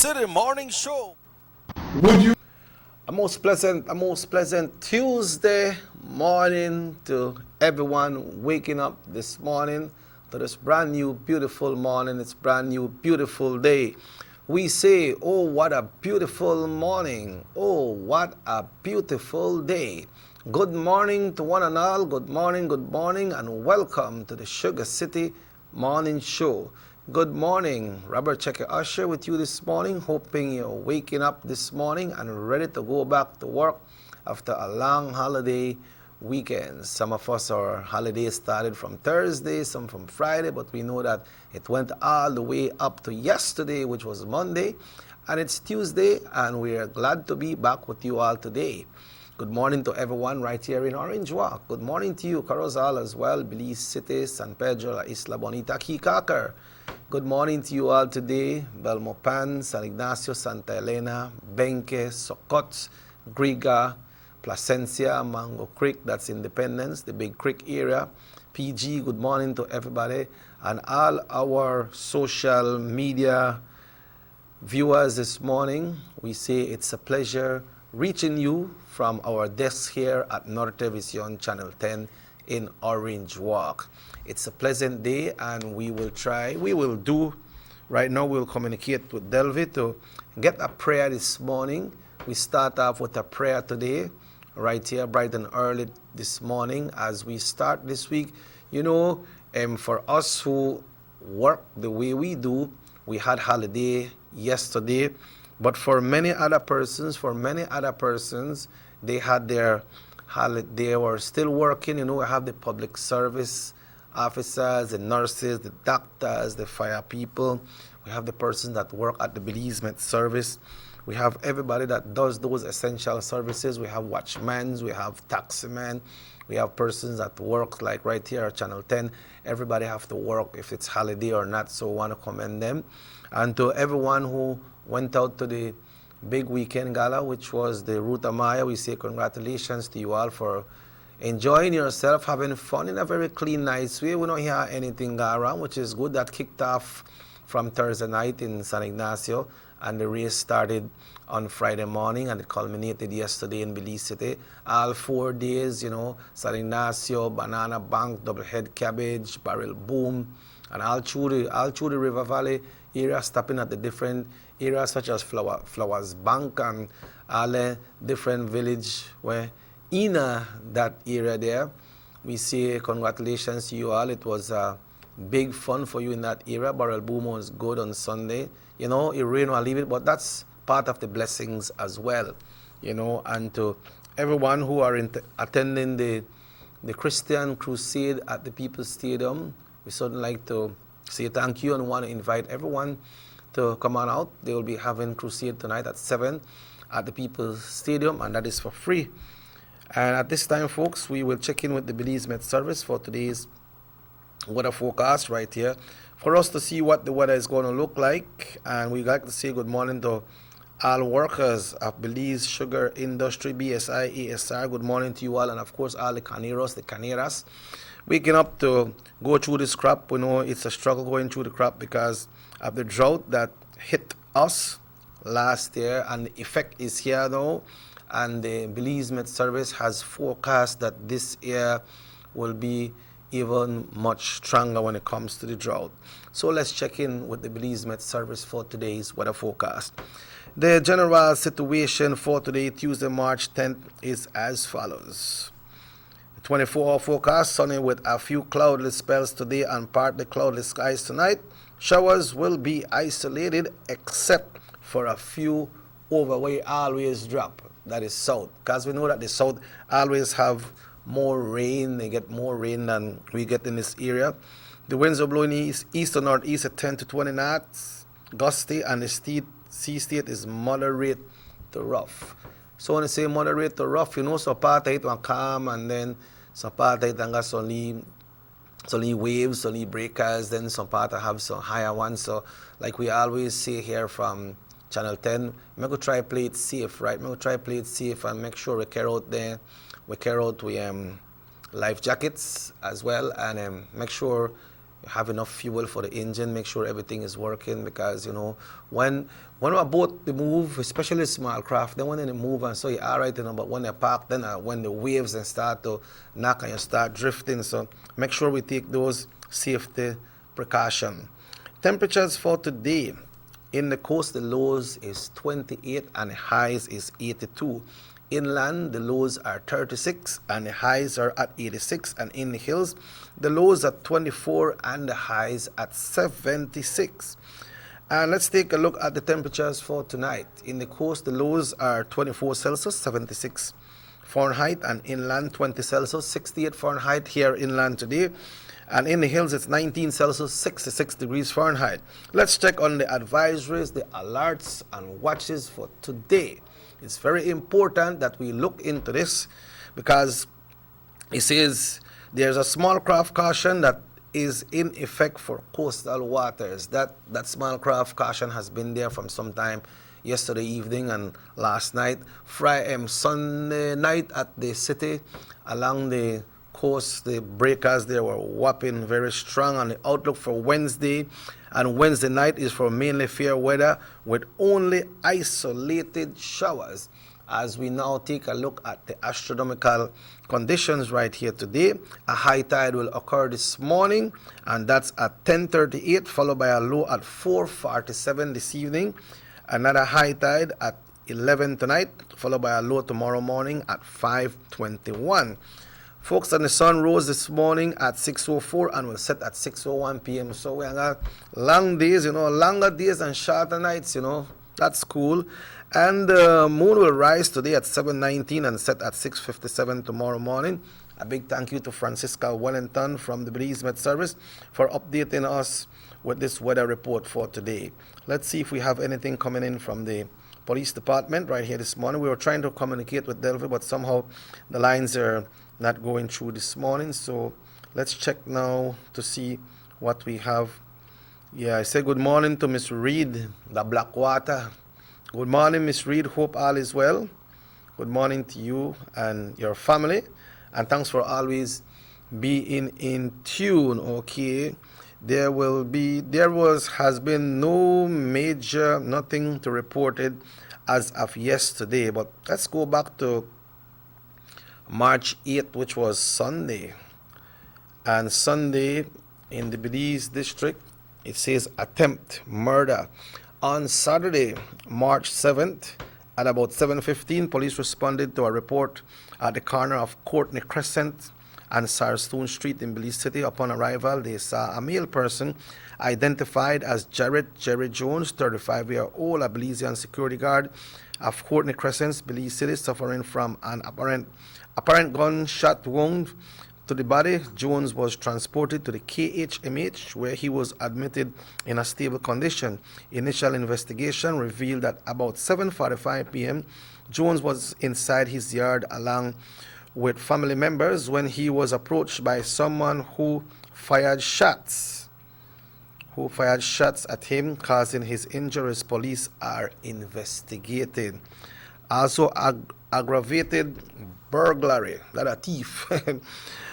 City Morning Show. Would you? A most pleasant Tuesday morning to everyone waking up this morning to this brand new beautiful morning. It's brand new beautiful day. We say, oh, what a beautiful morning. Oh, what a beautiful day. Good morning to one and all. Good morning, and welcome to the Sugar City Morning Show. Good morning, Robert Checker Usher with you this morning, hoping you're waking up this morning and ready to go back to work after a long holiday weekend. Some of us, our holiday started from Thursday, some from Friday, but we know that it went all the way up to yesterday, which was Monday, and it's Tuesday, and we're glad to be back with you all today. Good morning to everyone right here in Orange Walk. Good morning to you, Corozal as well, Belize City, San Pedro, La Isla Bonita, Kikaker. Good morning to you all today, Belmopan, San Ignacio, Santa Elena, Benque, Socot, Griga, Placencia, Mango Creek, that's Independence, the Big Creek area. PG, good morning to everybody, and all our social media viewers this morning. We say it's a pleasure reaching you from our desk here at Norte Vision Channel 10 in Orange Walk. It's a pleasant day, and we will do right now, we'll communicate with Delvi to get a prayer this morning. We start off with a prayer today, right here, bright and early this morning as we start this week. You know, for us who work the way we do, we had holiday yesterday, but for many other persons, they had their holiday, they were still working. You know, we have the public service officers, the nurses, the doctors, the fire people. We have the persons that work at the Belize Met service. We have everybody that does those essential services. We have watchmen, we have taximen, we have persons that work like right here at Channel 10. Everybody have to work if it's holiday or not, so I want to commend them. And to everyone who went out to the big weekend gala, which was the Ruta Maya, we say congratulations to you all for enjoying yourself, having fun in a very clean, nice way. We don't hear anything go around, which is good. That kicked off from Thursday night in San Ignacio, and the race started on Friday morning, and it culminated yesterday in Belize City. All 4 days, you know, San Ignacio, Banana Bank, Double Head Cabbage, Barrel Boom, and all through the River Valley area, stopping at the different areas such as Flowers Bank and all the different village where in that area there. We say congratulations to you all. It was big fun for you in that area. Barrel Boom was good on Sunday. You know, it rained or leave it, but that's part of the blessings as well. You know, and to everyone who are attending the Christian Crusade at the People's Stadium, we certainly like to say thank you and want to invite everyone to come on out. They will be having Crusade tonight at 7 at the People's Stadium, and that is for free. And at this time, folks, we will check in with the Belize Met service for today's weather forecast right here for us to see what the weather is going to look like. And we'd like to say good morning to all workers of Belize Sugar Industry, BSI, ASR. Good morning to you all, and of course all the caneros, the caneras, waking up to go through this crop. We know it's a struggle going through the crop because of the drought that hit us last year, and the effect is here now. And the Belize Met Service has forecast that this year will be even much stronger when it comes to the drought. So let's check in with the Belize Met Service for today's weather forecast. The general situation for today, Tuesday, March 10th, is as follows. 24-hour forecast, sunny with a few cloudless spells today and partly cloudless skies tonight. Showers will be isolated except for a few over where always drop. That is south, because we know that the south always have more rain. They get more rain than we get in this area. The winds are blowing east to northeast at 10 to 20 knots, gusty, and the sea state is moderate to rough. So when I say moderate to rough, you know, so part of it will calm, and then some part of it and got some waves, some breakers, then some part I have some higher ones. So like we always say here from Channel 10, I'm going to try play it safe, right? I'm going to try play it safe and make sure we carry out there. We carry out with life jackets as well, and make sure have enough fuel for the engine, make sure everything is working, because when a boat they move, especially small craft, then when they move and so you're all right, but when they park, then when the waves then start to knock and you start drifting, so make sure we take those safety precautions. Temperatures for today: in the coast, the lows is 28 and the highs is 82. Inland, the lows are 36 and the highs are at 86. And in the hills, the lows at 24 and the highs at 76. And let's take a look at the temperatures for tonight. In the coast, the lows are 24 Celsius, 76 Fahrenheit, and inland 20 Celsius, 68 Fahrenheit here inland today. And in the hills, it's 19 Celsius, 66 degrees Fahrenheit. Let's check on the advisories, the alerts, and watches for today. It's very important that we look into this, because it says there's a small craft caution that is in effect for coastal waters. That small craft caution has been there from some time yesterday evening and last night. Sunday night at the city along the coast, the breakers there were whopping very strong, and the outlook for Wednesday and Wednesday night is for mainly fair weather with only isolated showers. As we now take a look at the astronomical conditions right here today, a high tide will occur this morning, and that's at 10:38, followed by a low at 4:47 this evening. Another high tide at 11 tonight, followed by a low tomorrow morning at 5:21. Folks, and the sun rose this morning at 6:04 and will set at 6:01 p.m. So we have long days, longer days and shorter nights, That's cool. And the moon will rise today at 7:19 and set at 6:57 tomorrow morning. A big thank you to Francisca Wellington from the Belize Met Service for updating us with this weather report for today. Let's see if we have anything coming in from the police department right here this morning. We were trying to communicate with Delphi, but somehow the lines are not going through this morning. So let's check now to see what we have. Yeah, I say good morning to Miss Reed, the Blackwater. Good morning, Miss Reed. Hope all is well. Good morning to you and your family. And thanks for always being in tune. Okay. Has been no major, nothing to reported as of yesterday. But let's go back to March 8th, which was Sunday. And Sunday in the Belize district, it says attempt murder. On Saturday, March 7th, at about 7:15, police responded to a report at the corner of Courtney Crescent and Sarstone Street in Belize City. Upon arrival, they saw a male person identified as Jerry Jones, 35-year-old, a Belizean security guard of Courtney Crescent, Belize City, suffering from an apparent gunshot wound to the body. Jones was transported to the KHMH, where he was admitted in a stable condition. Initial investigation revealed that about 7:45 p.m., Jones was inside his yard along with family members when he was approached by someone who fired shots at him, causing his injuries. Police are investigating. Also, aggravated burglary, that a thief.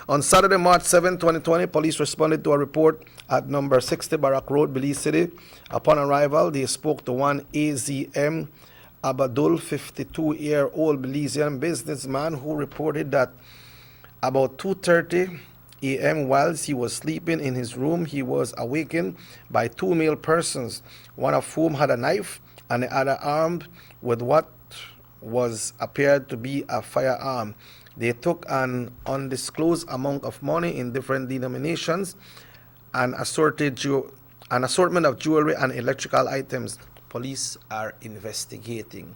On Saturday, March 7, 2020, police responded to a report at number 60 Barak Road, Belize City. Upon arrival, they spoke to one AZM Abadul, 52-year-old Belizean businessman, who reported that about 2:30 a.m., whilst he was sleeping in his room, he was awakened by two male persons, one of whom had a knife and the other armed with what appeared to be a firearm. They took an undisclosed amount of money in different denominations, an assortment of jewelry and electrical items. Police are investigating.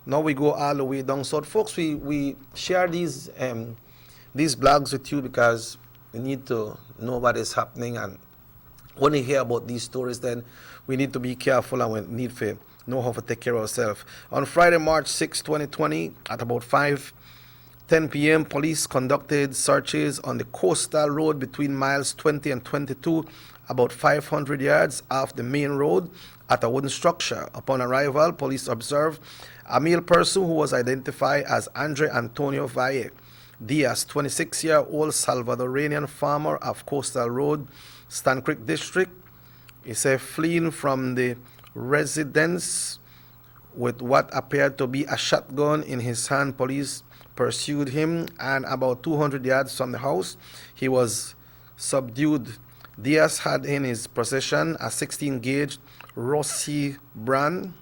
Now we go all the way down south. Folks, we share these blogs with you because we need to know what is happening, and when you hear about these stories, then we need to be careful and we need to know how to take care of ourselves. On Friday, March 6, 2020, at about 5:10 p.m., police conducted searches on the coastal road between miles 20 and 22, about 500 yards off the main road at a wooden structure. Upon arrival, police observed a male person who was identified as Andre Antonio Valle Diaz, 26-year-old Salvadorian farmer of Coastal Road, Stan Creek District. He said fleeing from the residence with what appeared to be a shotgun in his hand. Police pursued him, and about 200 yards from the house, he was subdued. Diaz had in his possession a 16-gauge Rossi brand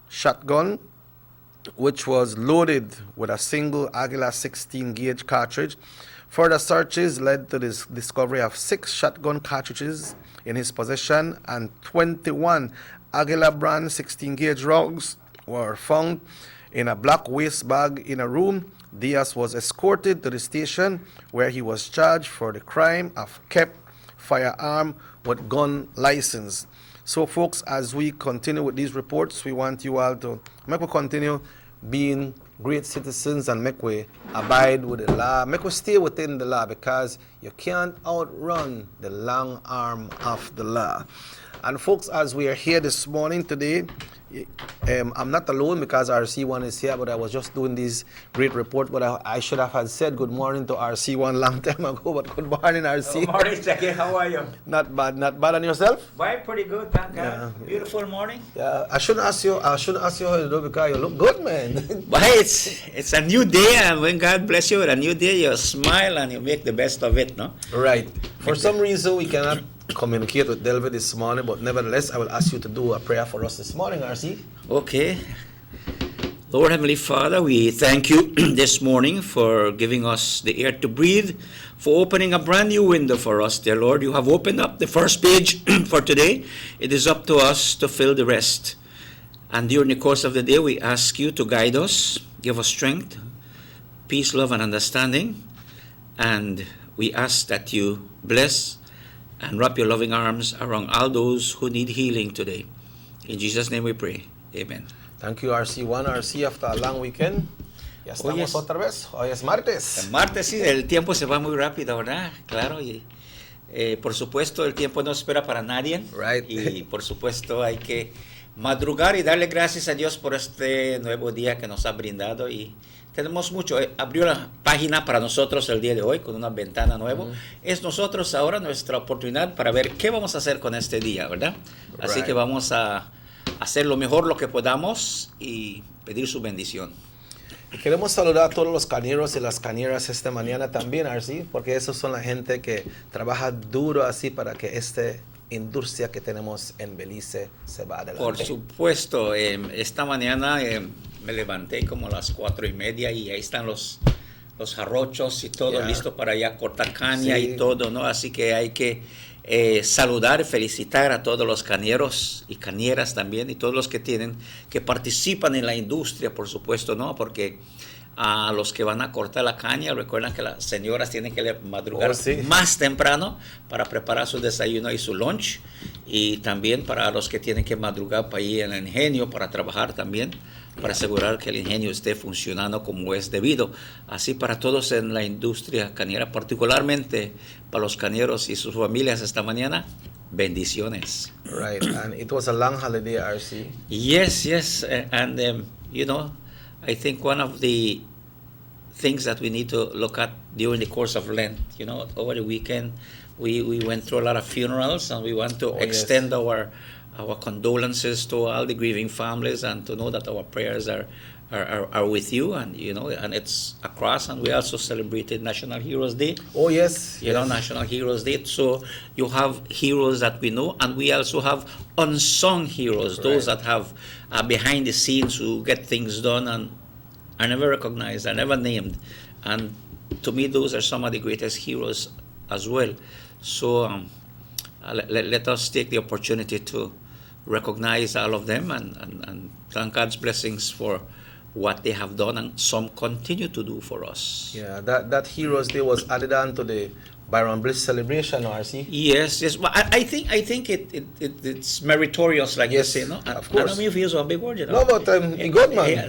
shotgun, which was loaded with a single Aguila 16-gauge cartridge. Further searches led to the discovery of 6 shotgun cartridges in his possession, and 21 Aguila brand 16-gauge rounds were found in a black waste bag in a room. Diaz was escorted to the station where he was charged for the crime of kept firearm with gun license. So, folks, as we continue with these reports, we want you all to make we continue being great citizens and make we abide with the law, make we stay within the law, because you can't outrun the long arm of the law. And folks, as we are here this morning today, I'm not alone because RC1 is here, but I was just doing this great report, but I should have had said good morning to RC1 long time ago, but good morning, RC. Good morning, Jackie. How are you? Not bad, not bad. And yourself? Why, pretty good, thank God. Yeah. Beautiful morning. Yeah, I shouldn't ask you how you do, because you look good, man. But it's a new day, and when God bless you with a new day, you smile and you make the best of it, no? Right. For some reason, we cannot communicate with Delva this morning, but nevertheless, I will ask you to do a prayer for us this morning, RC. Okay. Lord Heavenly Father, we thank you this morning for giving us the air to breathe, for opening a brand new window for us, dear Lord. You have opened up the first page for today. It is up to us to fill the rest. And during the course of the day, we ask you to guide us, give us strength, peace, love, and understanding. And we ask that you bless and wrap your loving arms around all those who need healing today. In Jesus' name we pray. Amen. Thank you, RC1. RC, after a long weekend, ya estamos otra vez. Hoy es martes. El martes, sí, el tiempo se va muy rápido, ¿verdad? Claro, y por supuesto el tiempo no espera para nadie. Right. Y por supuesto hay que madrugar y darle gracias a Dios por este nuevo día que nos ha brindado, y tenemos mucho. Abrió la página para nosotros el día de hoy con una ventana nueva. Es nosotros ahora nuestra oportunidad para ver qué vamos a hacer con este día, ¿verdad? Así que vamos a hacer lo mejor lo que podamos y pedir su bendición. Y queremos saludar a todos los cañeros y las cañeras esta mañana también, RC, porque esos son la gente que trabaja duro así para que esta industria que tenemos en Belice se va adelante. Por supuesto, esta mañana me levanté como a las 4:30 y ahí están los jarrochos y todo listo para ya cortar caña y todo, ¿no? Así que hay que saludar y felicitar a todos los cañeros y cañeras también, y todos los que participan en la industria, por supuesto, ¿no? Porque a los que van a cortar la caña, recuerdan que las señoras tienen que madrugar más temprano para preparar su desayuno y su lunch, y también para los que tienen que madrugar para ir al ingenio para trabajar también, para asegurar que el ingenio esté funcionando como es debido. Así para todos en la industria cañera, particularmente para los cañeros y sus familias esta mañana, bendiciones. Right, and it was a long holiday, RC. Yes, and I think one of the things that we need to look at during the course of Lent, over the weekend, we went through a lot of funerals, and we want to extend our condolences to all the grieving families, and to know that our prayers are with you, and and it's across. And we also celebrated National Heroes Day. Oh yes, National Heroes Day. So you have heroes that we know, and we also have unsung heroes, those that have behind the scenes who get things done and are never recognized, are never named. And to me, those are some of the greatest heroes as well. So let us take the opportunity to recognize all of them and thank God's blessings for what they have done, and some continue to do for us. Yeah, that Heroes Day was added on to the Byron Bliss celebration, RC. Yes. Well, I think it's meritorious, like yes, they say, no? Of course. I don't know if you use a big word, No, but a good man.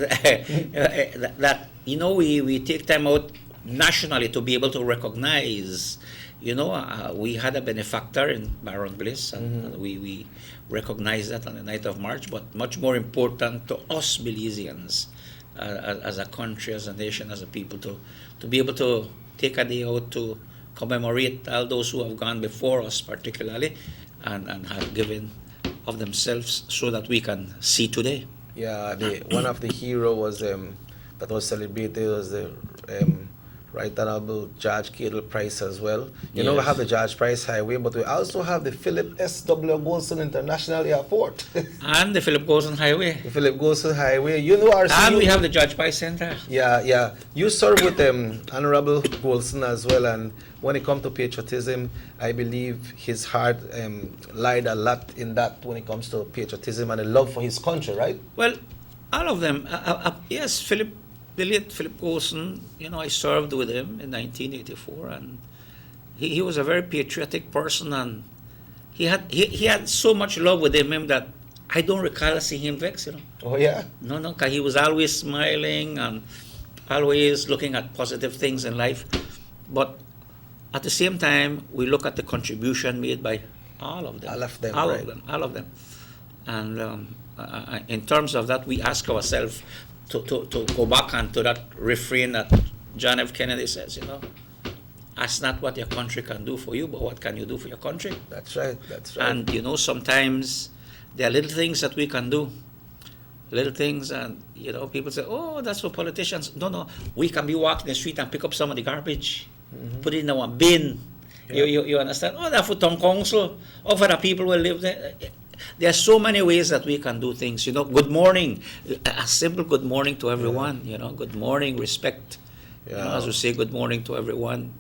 That we take time out nationally to be able to recognize. We had a benefactor in Byron Bliss, and we recognize that on the night of March. But much more important to us Belizeans, as a country, as a nation, as a people, to be able to take a day out to commemorate all those who have gone before us, particularly, and have given of themselves so that we can see today. Yeah, one of the hero was that was celebrated was the Right Honorable George Cadle Price as well. You know, we Yes. have the George Price Highway, but we also have the Philip S.W. Golson International Airport. And the Philip Golson Highway. The Philip Golson Highway. You know, our And we have the Judge Price Center. Yeah, yeah. You serve with Honorable Golson as well, and when it comes to patriotism, I believe his heart lied a lot in that when it comes to patriotism and a love for his country, right? Well, all of them. Yes, the late Philip Golson, you know, I served with him in 1984, and he was a very patriotic person, and he had so much love within him that I don't recall seeing him vex, you know. Oh, yeah? No, because he was always smiling and always looking at positive things in life. But at the same time, we look at the contribution made by all of them. All of them, All right. of them. All of them. And in terms of that, we ask ourselves to go back and to that refrain that John F. Kennedy says, you know, ask not what your country can do for you, but what can you do for your country. That's right, that's right. And, you know, sometimes there are little things that we can do. Little things, and, you know, people say, oh, that's for politicians. No, we can be walking the street and pick up some of the garbage, put it in our bin. Yeah. You understand? Oh, that's for town council, or for the people who live there. There are so many ways that we can do things. You know, good morning, a simple good morning to everyone. You know, good morning, respect. You know, as we say, good morning to everyone.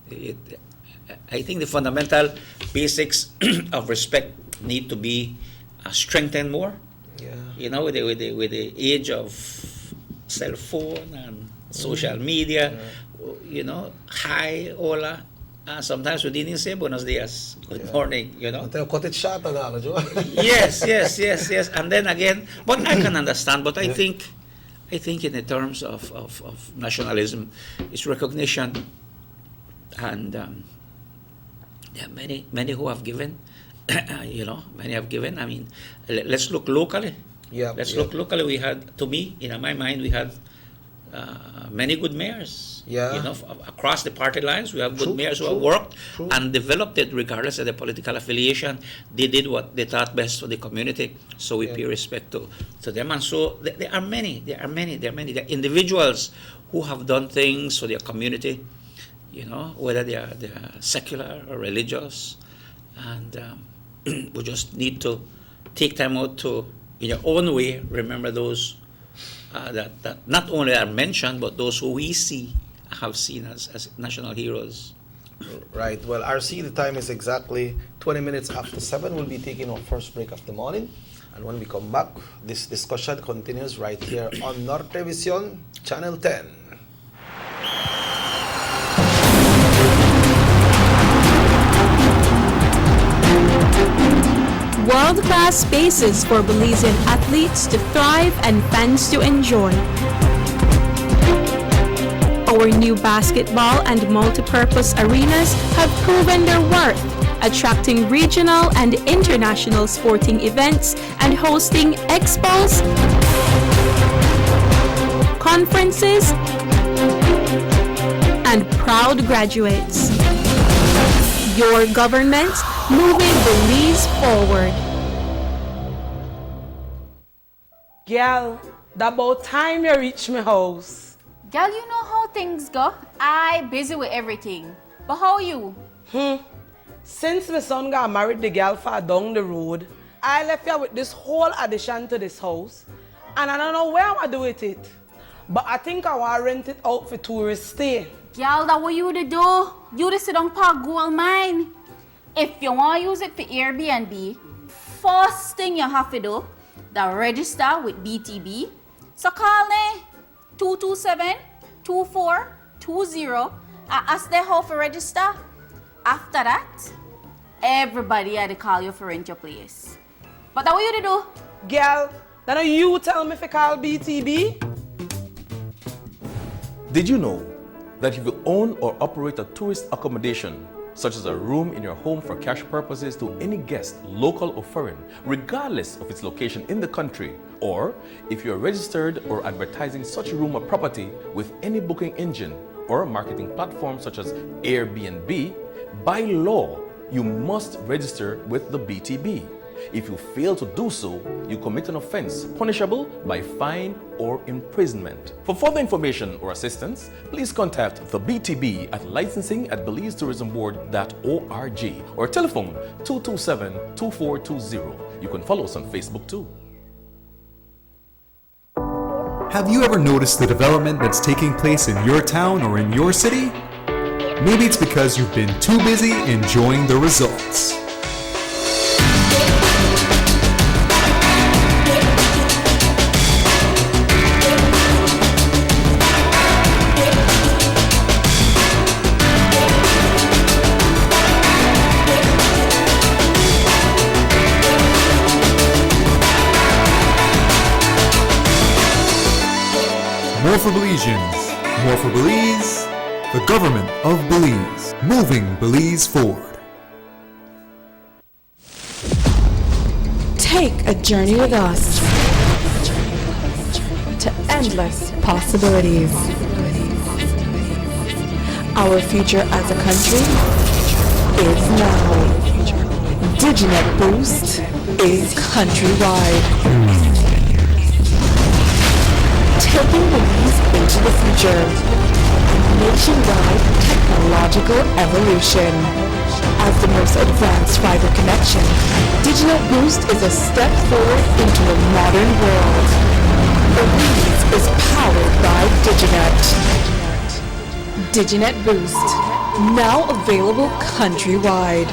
I think the fundamental basics of respect need to be strengthened more. Yeah. You know, with the age of cell phone and social media, you know, hi, hola. Sometimes we didn't say buenos dias, good morning, you know. Until cut it short on that, Joe. yes. And then again, but I can understand, but I think in the terms of nationalism, it's recognition. And there are many who have given, you know, many have given. I mean, let's look locally. Let's look locally. We had, to me, in my mind, we had many good mayors. Yeah. You know, across the party lines, we have good True, mayors who true, have worked true. and developed it regardless of their political affiliation. They did what they thought best for the community, so we pay respect to them. And so there are many. There are individuals who have done things for their community, you know, whether they are secular or religious. And we just need to take time out to, in your own way, remember those that not only are mentioned, but those who we have seen as national heroes. Right. Well, RC, the time is exactly 20 minutes after 7. We'll be taking our first break of the morning. And when we come back, this discussion continues right here on Norte Vision, Channel 10. World-class spaces for Belizean athletes to thrive and fans to enjoy. Our new basketball and multipurpose arenas have proven their worth, attracting regional and international sporting events and hosting expos, conferences, and proud graduates. Your government moving Belize forward. Girl, that about time you reach my house. Girl, you know how things go. I busy with everything. But how you? Since my son got married the girl far down the road, I left here with this whole addition to this house. And I don't know where I'm going to do with it. But I think I want to rent it out for tourists stay. Girl, that what you to do? You to sit down park gold mine. If you want to use it for Airbnb, first thing you have to do, the register with BTB. So call me 227-2420 and ask them how to register. After that, everybody had to call you for rent your place. But that what you to do? Girl, then you tell me if I call BTB? Did you know that if you own or operate a tourist accommodation, such as a room in your home for cash purposes to any guest, local or foreign, regardless of its location in the country, or if you are registered or advertising such a room or property with any booking engine or marketing platform such as Airbnb, By law, you must register with the BTB. If you fail to do so, you commit an offense punishable by fine or imprisonment. For further information or assistance, please contact the BTB at licensing@BelizeTourismBoard.org or telephone 227-2420. You can follow us on Facebook too. Have you ever noticed the development that's taking place in your town or in your city? Maybe it's because you've been too busy enjoying the results. More for Belizeans, more for Belize, the government of Belize, moving Belize forward. Take a journey with us to endless possibilities. Our future as a country is now. DigiNet Boost is countrywide. Taking Belize into the future. Nationwide technological evolution. As the most advanced fiber connection, DigiNet Boost is a step forward into a modern world. Belize is powered by DigiNet. DigiNet Boost, now available countrywide.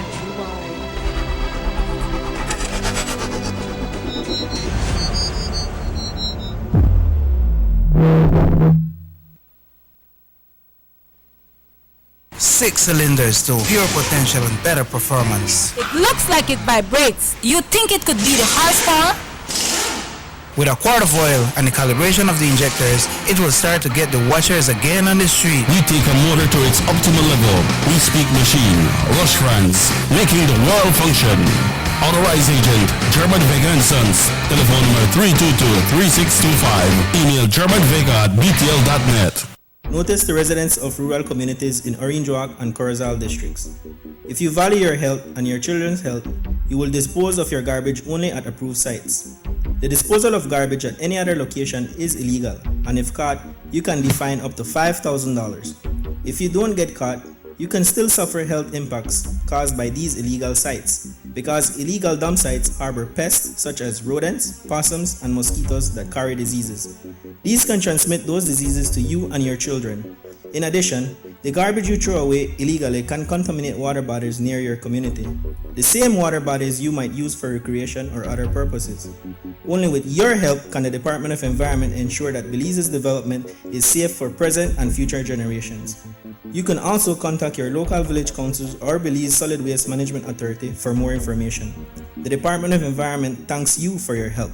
Six cylinders to pure potential and better performance. It looks like it vibrates. You think it could be the horsepower? With a quart of oil and the calibration of the injectors, it will start to get the watchers again on the street. We take a motor to its optimal level. We speak machine, Rush France, making the world function. Authorized agent, German Vega & Sons. Telephone number 322-3625. Email germanvega@btl.net. Notice the residents of rural communities in Orange Walk and Corozal districts. If you value your health and your children's health, you will dispose of your garbage only at approved sites. The disposal of garbage at any other location is illegal, and if caught, you can be fined up to $5,000. If you don't get caught, you can still suffer health impacts caused by these illegal sites, because illegal dump sites harbor pests such as rodents, possums, and mosquitoes that carry diseases. These can transmit those diseases to you and your children. In addition, the garbage you throw away illegally can contaminate water bodies near your community, the same water bodies you might use for recreation or other purposes. Only with your help can the Department of Environment ensure that Belize's development is safe for present and future generations. You can also contact your local village councils or Belize Solid Waste Management Authority for more information. The Department of Environment thanks you for your help.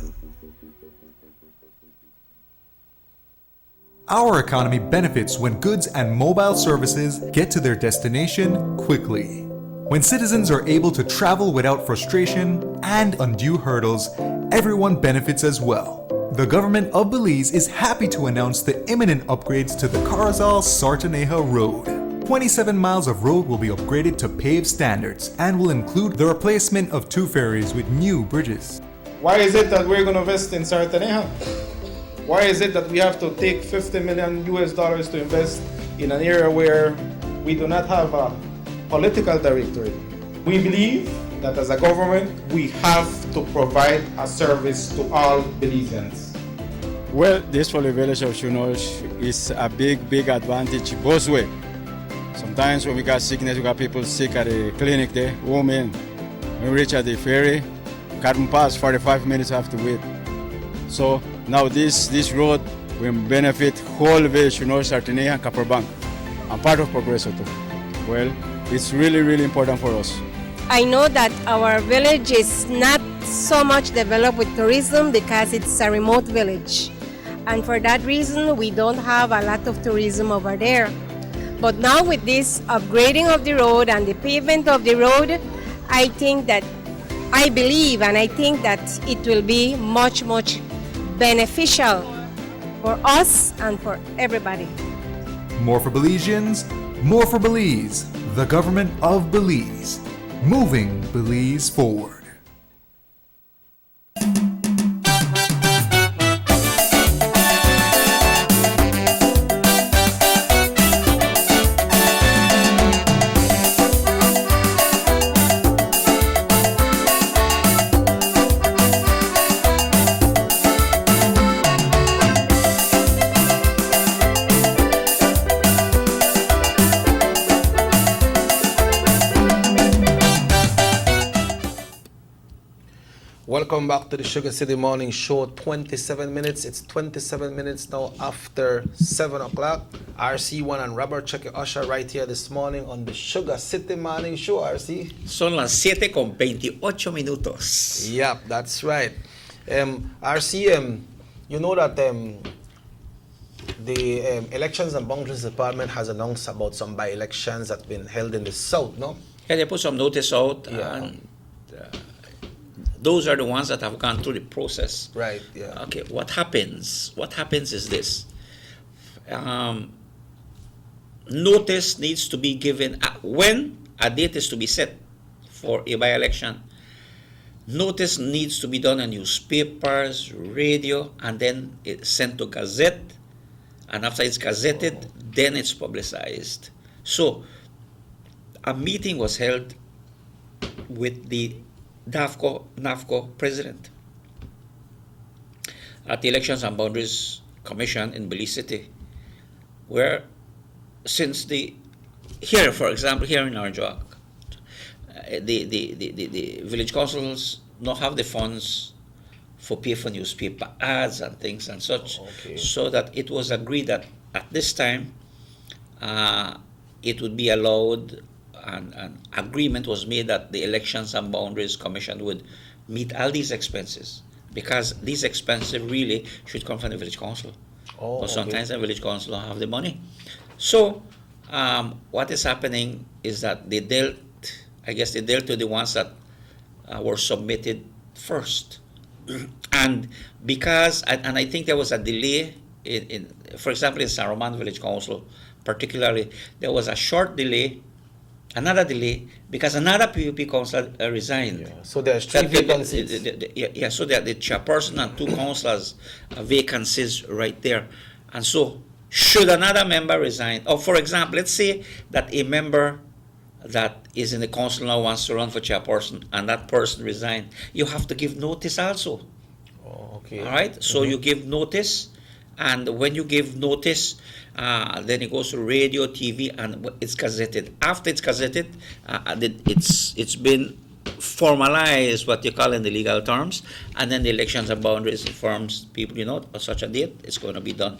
Our economy benefits when goods and mobile services get to their destination quickly. When citizens are able to travel without frustration and undue hurdles, everyone benefits as well. The government of Belize is happy to announce the imminent upgrades to the Corozal-Sartaneja Road. 27 miles of road will be upgraded to paved standards and will include the replacement of 2 ferries with new bridges. Why is it that we're going to invest in Sartaneja? Why is it that we have to take $50 million to invest in an area where we do not have a political directorate? We believe that as a government, we have to provide a service to all Belizeans. Well, this for the village of Chunosh is a big advantage both ways. Sometimes when we got sickness, we got people sick at the clinic there, women. When we reach at the ferry, can't pass 45 minutes, have to wait. So now this road will benefit whole village, Sartaneja and Copperbank, and part of Progreso too. Well, it's really important for us. I know that our village is not so much developed with tourism because it's a remote village. And for that reason, we don't have a lot of tourism over there. But now with this upgrading of the road and the pavement of the road, I think that, I believe and I think that it will be much beneficial for us and for everybody. More for Belizeans, more for Belize, the government of Belize, moving Belize forward. Welcome back to the Sugar City Morning Show. 27 minutes. It's 27 minutes now after 7 o'clock. RC1 and Robert check your usher right here this morning on the Sugar City Morning Show, RC. Son las 7:28 minutos. Yep, that's right. RC, you know that the Elections and Boundaries Department has announced about some by-elections that have been held in the South, no? Yeah, they put some notice out, and those are the ones that have gone through the process. Right, yeah. Okay, what happens? What happens is this. Notice needs to be given when a date is to be set for a by-election. Notice needs to be done in newspapers, radio, and then it's sent to Gazette. And after it's gazetted, then it's publicized. So, a meeting was held with the NAFCO president at the Elections and Boundaries Commission in Belize City, where since here, for example, here in Arjoak, the village councils don't have the funds for pay for newspaper ads and things and such, so that it was agreed that at this time it would be allowed, and an agreement was made that the Elections and Boundaries Commission would meet all these expenses, because these expenses really should come from the village council. But sometimes the village council don't have the money. So what is happening is that they dealt to the ones that were submitted first. And because, and I think there was a delay for example, in San Roman Village Council particularly, there was a short delay, another delay, because another PUP councillor resigned. Yeah. So there's 3 vacancies. So that the chairperson and 2 councillors vacancies right there. And so, should another member resign, or for example, let's say that a member that is in the council now wants to run for chairperson, and that person resigned, you have to give notice also. All right? So you give notice, and when you give notice, then it goes to radio, TV, and it's gazetted. After it's gazetted, it's been formalized, what you call in the legal terms, and then the Elections and Boundaries informs people, on such a date, it's going to be done.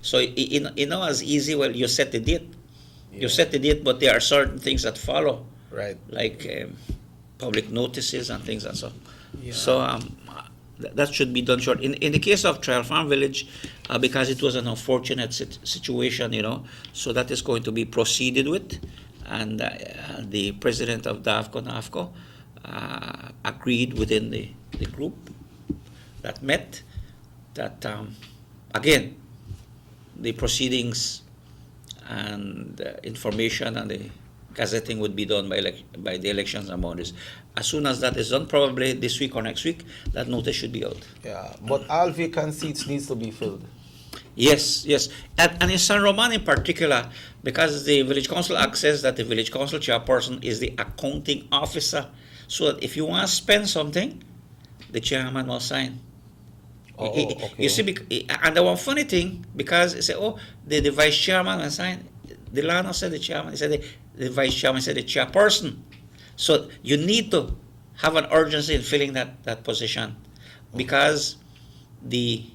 So, as easy, well, you set the date. Yeah. You set the date, but there are certain things that follow. Right. Like public notices and things and so. Yeah. So, that should be done short. In the case of Trial Farm Village, because it was an unfortunate situation, so that is going to be proceeded with, and the president of NAFCO agreed within the group that met that, again, the proceedings and information and the gazetting would be done by the Elections and Boundaries. As soon as that is done, probably this week or next week, that notice should be out. Yeah, but all vacant seats needs to be filled. Yes. And in San Roman in particular, because the Village Council Act says that the Village Council chairperson is the accounting officer, so that if you want to spend something, the chairman must sign. Okay. You see, and the one funny thing, because they say, the vice chairman will sign. The law not said the chairman, he said the vice chairman said the chairperson. So you need to have an urgency in filling that position, because the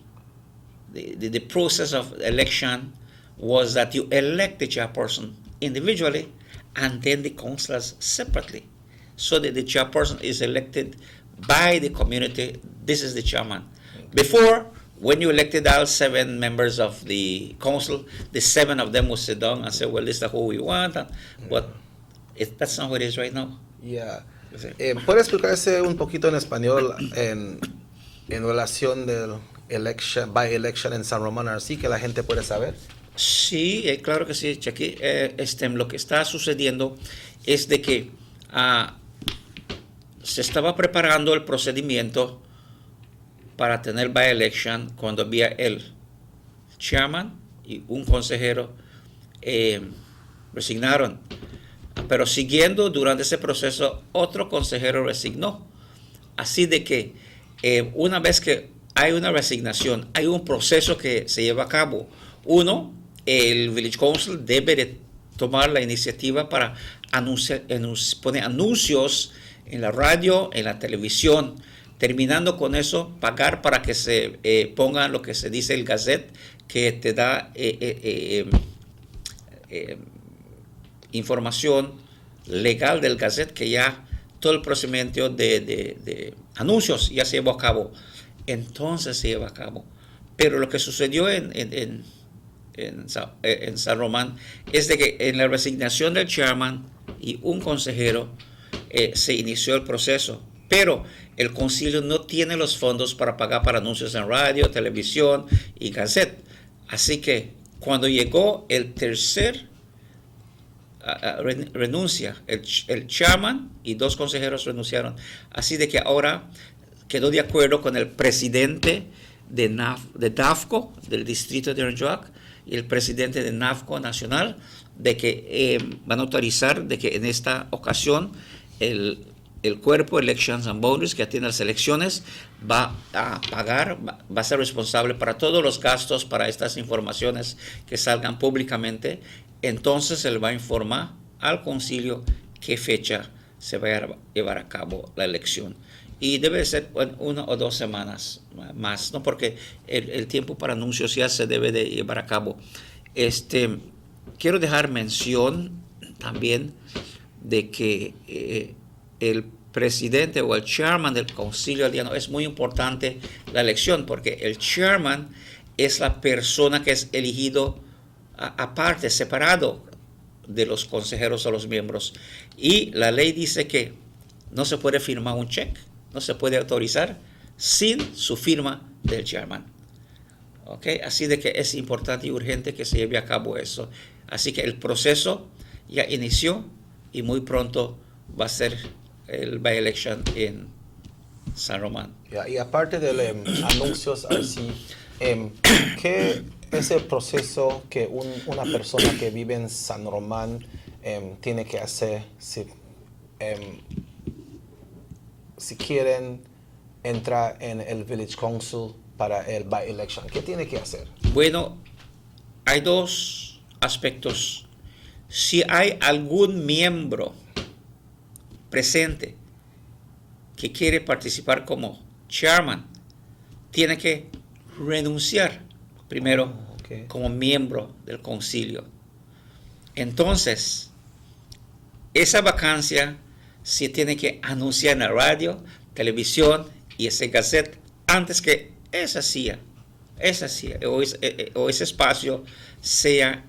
process of election was that you elect the chairperson individually and then the councillors separately. So that the chairperson is elected by the community. This is the chairman. Before, when you elected all 7 members of the council, the 7 of them would sit down and say, well, this is who we want. But that's not what it is right now. Yeah. ¿Puede explicarse un poquito en español en relación del by-election en San Román, así que la gente puede saber? Sí, claro que sí, Chucky. Lo que está sucediendo es de que se estaba preparando el procedimiento para tener by-election cuando había el chairman y un consejero resignaron. Pero siguiendo durante ese proceso, otro consejero resignó. Así de que una vez que hay una resignación, hay un proceso que se lleva a cabo. Uno, el Village Council debe de tomar la iniciativa para poner anuncios en la radio, en la televisión. Terminando con eso, pagar para que se ponga lo que se dice el Gazette, que te da información legal del Gazette, que ya todo el procedimiento de anuncios ya se llevó a cabo. Entonces se lleva a cabo. Pero lo que sucedió en San Román es de que en la resignación del chairman y un consejero se inició el proceso. Pero el concilio no tiene los fondos para pagar para anuncios en radio, televisión y Gazette. Así que cuando llegó el tercer renuncia, el chairman y 2 consejeros renunciaron. Así de que ahora quedó de acuerdo con el presidente de NAFCO, del distrito de Orange Walk, y el presidente de NAFCO nacional, de que van a autorizar de que en esta ocasión el cuerpo Elections and Boundaries, que atiende las elecciones, va a pagar, va a ser responsable para todos los gastos para estas informaciones que salgan públicamente. Entonces él va a informar al concilio qué fecha se va a llevar a cabo la elección. Y debe ser 1 o 2 semanas más, ¿no? Porque el tiempo para anuncios ya se debe de llevar a cabo. Quiero dejar mención también de que el presidente o el chairman del concilio aldeano es muy importante la elección, porque el chairman es la persona que es elegido aparte, separado de los consejeros o los miembros. Y la ley dice que no se puede firmar un cheque, no se puede autorizar sin su firma del chairman. ¿Okay? Así de que es importante y urgente que se lleve a cabo eso. Así que el proceso ya inició y muy pronto va a ser el by-election en San Román. Y aparte de los anuncios así, ¿qué es el proceso que una persona que vive en San Román tiene que hacer si quieren entrar en el Village Council para el by-election? ¿Qué tiene que hacer? Bueno, hay 2 aspectos. Si hay algún miembro presente que quiere participar como chairman, tiene que renunciar primero como miembro del concilio. Entonces, esa vacancia se tiene que anunciar en la radio, televisión y ese Gazette antes que esa silla o ese espacio sea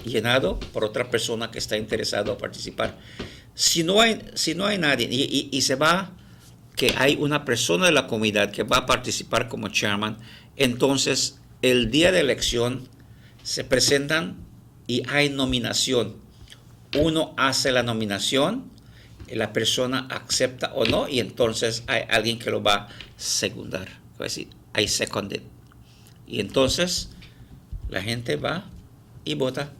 llenado por otra persona que está interesado a participar. Si no hay nadie y se va que hay una persona de la comunidad que va a participar como chairman, entonces el día de elección se presentan y hay nominación. Uno hace la nominación, la persona acepta o no, y entonces hay alguien que lo va a secundar. Es decir, hay seconded. Y entonces la gente va y vota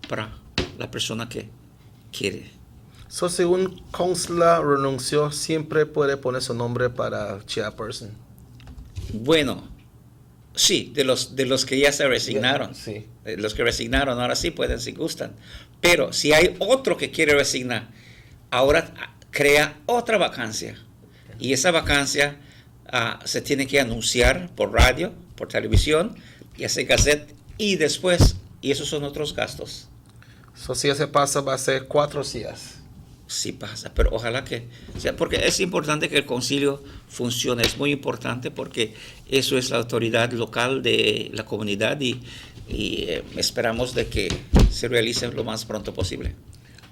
para la persona que quiere. So, si un councilor renunció, siempre puede poner su nombre para chairperson. Bueno, sí, de los que ya se resignaron. Sí. Los que resignaron ahora sí pueden si gustan. Pero si hay otro que quiere resignar, ahora crea otra vacancia. Y esa vacancia se tiene que anunciar por radio, por televisión, y hacer Gazette, y después, y esos son otros gastos. So, si ese pasa, va a ser 4 días. Sí pasa, pero ojalá que sea, porque es importante que el concilio funcione, es muy importante porque eso es la autoridad local de la comunidad y esperamos de que se realice lo más pronto posible.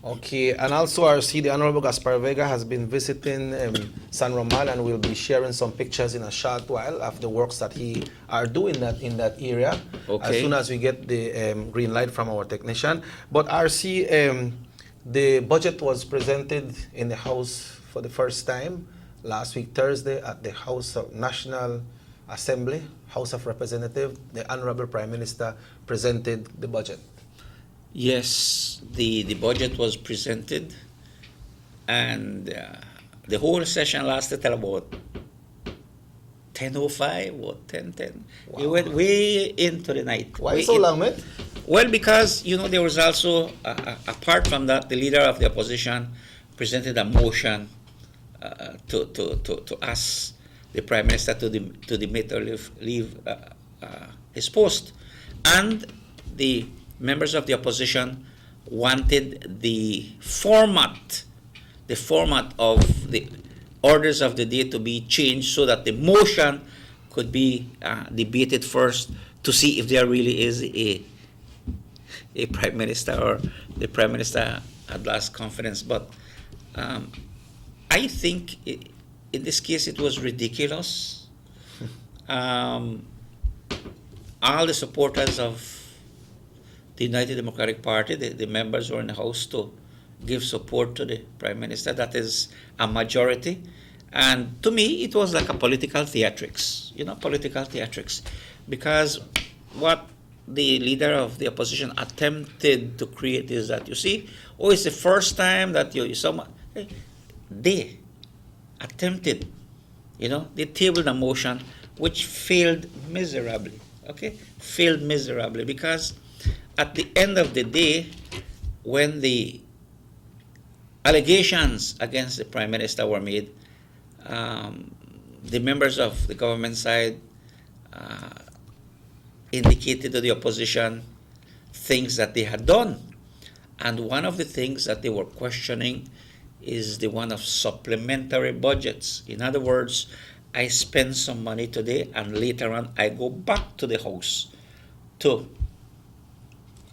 Okay, and also our see the Honorable Gaspar Vega has been visiting San Roman and will be sharing some pictures in a short while of the works that he are doing that in that area. Okay. As soon as we get the green light from our technician. But RC, the budget was presented in the House for the first time last week Thursday at the House of National Assembly, House of Representatives. The Honorable Prime Minister presented the budget. Yes, the budget was presented, and the whole session lasted till about 10:05 or 10:10. Wow. It went way into the night. Why so long, mate? Well, because, there was also, apart from that, the leader of the opposition presented a motion to ask the Prime Minister to demit or leave his post. And the members of the opposition wanted the format of the orders of the day to be changed so that the motion could be debated first to see if there really is a Prime Minister or the Prime Minister had lost confidence. But I think in this case it was ridiculous. All the supporters of the United Democratic Party, the members were in the House to give support to the Prime Minister. That is a majority. And to me, it was like a political theatrics, because what the leader of the opposition attempted to create is that, it's the first time that they attempted, they tabled a motion which failed miserably, because at the end of the day, when the allegations against the Prime Minister were made, the members of the government side indicated to the opposition things that they had done. And one of the things that they were questioning is the one of supplementary budgets. In other words, I spend some money today and later on I go back to the House to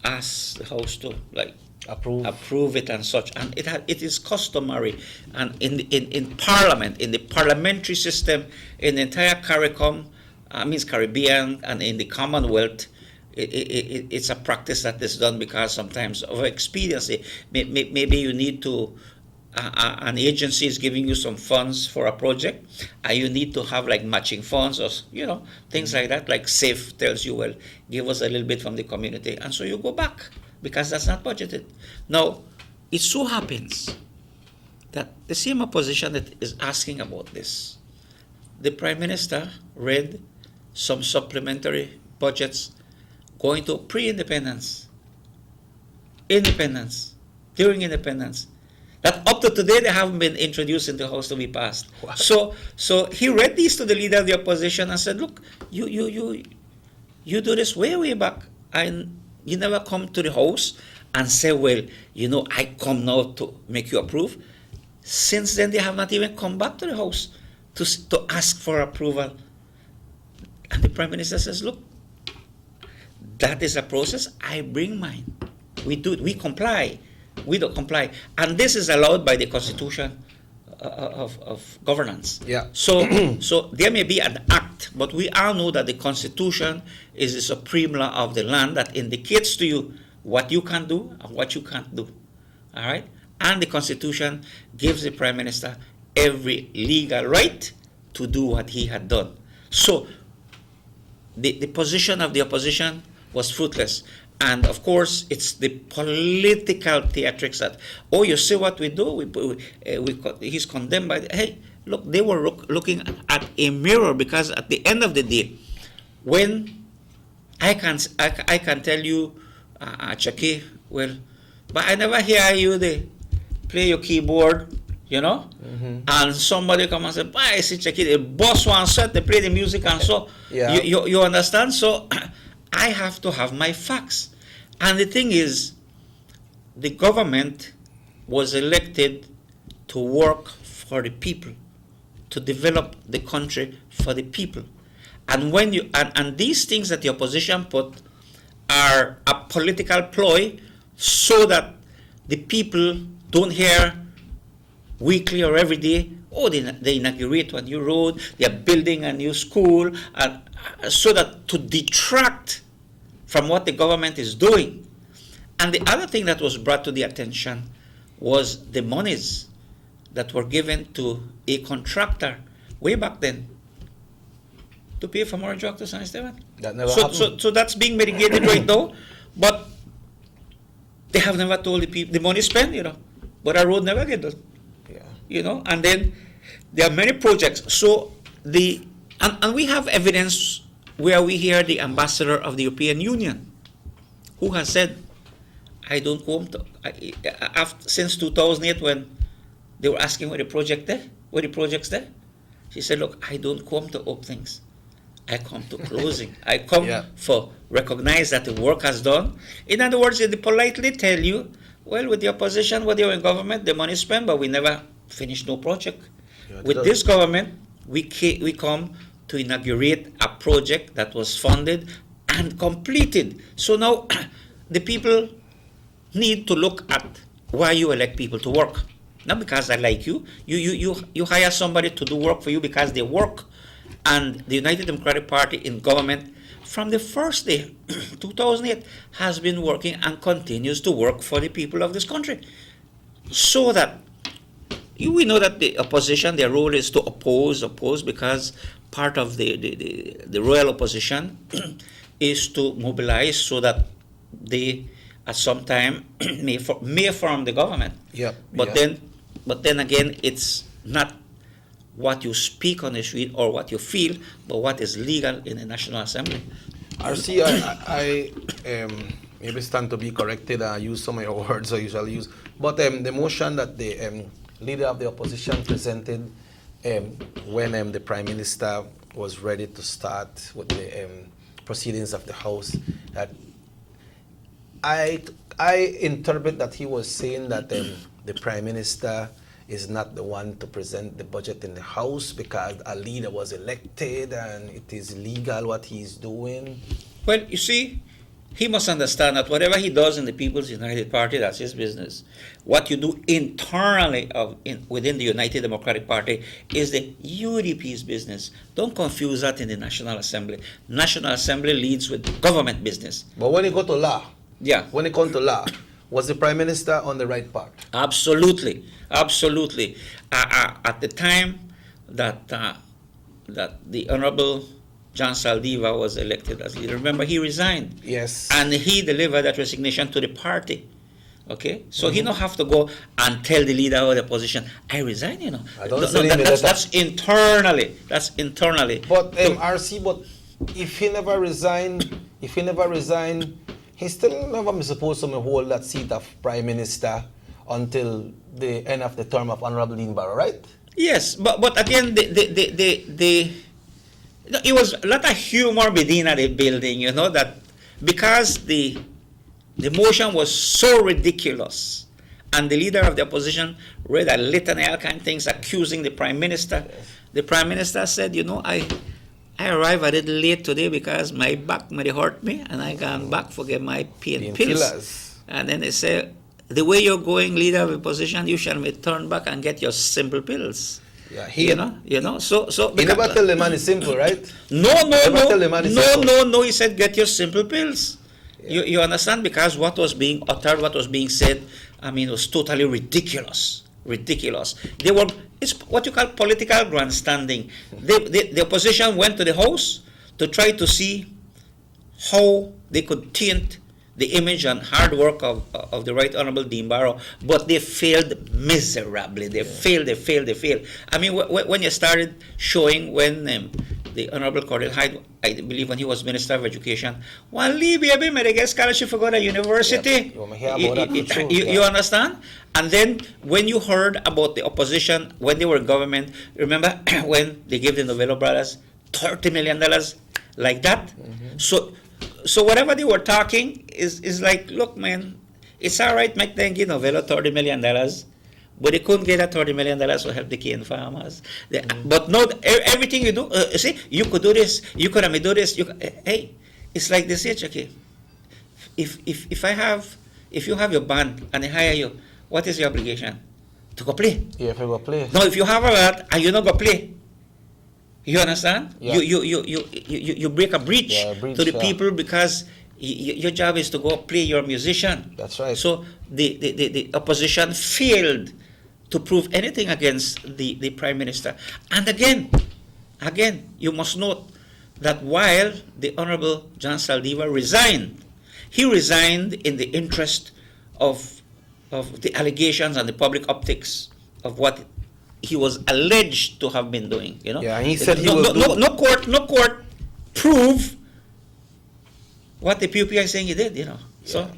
ask the House to approve it and such. And it is customary, and in Parliament, in the parliamentary system, in the entire Caribbean and in the Commonwealth, it's a practice that is done because sometimes of expedience. Maybe you need to, an agency is giving you some funds for a project, and you need to have matching funds or things like that. Like SAFE tells you, well, give us a little bit from the community, and so you go back because that's not budgeted. Now, it so happens that the same opposition that is asking about this, the Prime Minister read some supplementary budgets going to pre-independence, during independence, that up to today they haven't been introduced in the House to be passed. Wow. So he read these to the leader of the opposition and said, look, you do this way back, and you never come to the House and say, well, I come now to make you approve. Since then, they have not even come back to the House to ask for approval. And the Prime Minister says, look, that is a process. I bring mine. We comply. We don't comply. And this is allowed by the Constitution of governance. Yeah. So there may be an act, but we all know that the Constitution is the supreme law of the land that indicates to you what you can do and what you can't do. All right? And the Constitution gives the Prime Minister every legal right to do what he had done. So the position of the opposition was fruitless. And of course, it's the political theatrics that, you see what we do? He's condemned by hey, look, they were looking at a mirror, because at the end of the day, when I can tell you, Chucky, well, but I never hear you play your keyboard, and somebody come and say, I see Chucky, the boss one set, they play the music and so, yeah. You understand? So I have to have my facts. And the thing is, the government was elected to work for the people, to develop the country for the people. And when and these things that the opposition put are a political ploy so that the people don't hear weekly or every day, oh, they inaugurate a new road, they're building a new school, so that to detract from what the government is doing. And the other thing that was brought to the attention was the monies that were given to a contractor way back then to pay for Orange Walk to San Esteban. That never happened. So that's being mitigated right now, but they have never told the people the money spent, but our road never get done. Yeah. And then there are many projects. So and we have evidence where we hear the ambassador of the European Union, who has said, I don't come to, since 2008 when they were asking where the projects there, she said, look, I don't come to openings. I come to closing. I come for recognize that the work has done. In other words, they politely tell you, well, with the opposition, when they were in government, the money spent, but we never finished no project. With this government, we come to inaugurate a project that was funded and completed. So now the people need to look at why you elect people to work. Not because I like you. You hire somebody to do work for you because they work. And the United Democratic Party in government from the first day, 2008, has been working and continues to work for the people of this country. So that we know that the opposition, their role is to oppose because part of the royal opposition is to mobilize so that they at some time may form the government. But then again, it's not what you speak on the street or what you feel, but what is legal in the National Assembly. RC, I maybe stand to be corrected. I use some of your words I usually use. But the motion that the leader of the opposition presented when the Prime Minister was ready to start with the proceedings of the House, that I interpret that he was saying that the Prime Minister is not the one to present the budget in the House because a leader was elected and it is legal what he's doing. Well, you see, he must understand that whatever he does in the People's United Party, that's his business. What you do internally within the United Democratic Party is the UDP's business. Don't confuse that in the National Assembly. National Assembly leads with government business. But when you go to law, when it comes to law, was the Prime Minister on the right path? Absolutely. At the time that the Honorable John Saldivar was elected as leader, remember he resigned. Yes. And he delivered that resignation to the party. Okay? So he don't have to go and tell the leader of the opposition, I resign, That's internally. That's internally. But RC, but if he never resigned, he still never supposed to hold that seat of Prime Minister until the end of the term of Honorable Dean Barrow, right? Yes, but again, it was a lot of humor within the building, that because the motion was so ridiculous, and the leader of the opposition read a litany, all kind of things, accusing the Prime Minister. Yes. The Prime Minister said, I arrived a little late today because my back may hurt me, and I gone back for get my pain pills. And then they say, the way you're going, leader of the opposition, you shall turn back and get your simple pills. Yeah, So he never tell the man it's simple, right? No. He said, get your simple pills. Yeah. You understand? Because what was being uttered, what was being said, it was totally ridiculous. It's what you call political grandstanding. The opposition went to the House to try to see how they could taint the image and hard work of the Right Honorable Dean Barrow, but they failed miserably. They failed. When you started showing when the Honorable Cordell Hyde, I believe when he was Minister of Education, baby, may get scholarship for go to university. You understand? And then when you heard about the opposition, when they were in government, remember when they gave the Novello brothers $30 million like that? Mm-hmm. So whatever they were talking is like, look, man, it's all right, make them give Novello $30 million, but they couldn't get that $30 million to help the cane farmers. But no, everything you do, see, you could do this, you could do this. Hey, it's like this, okay? If I have if you have your band and they hire you, what is your obligation? To go play. Yeah, if you go play. Now, if you have a lot and you not go play, you understand? Yeah. You break a breach, to the people because your job is to go play. You're a musician. That's right. So the opposition failed to prove anything against the Prime Minister. And again, you must note that while the Honorable John Saldivar resigned, he resigned in the interest of the allegations and the public optics of what he was alleged to have been doing. You know. Yeah, and he said no court prove what the PUP is saying he did. You know. Yeah. So.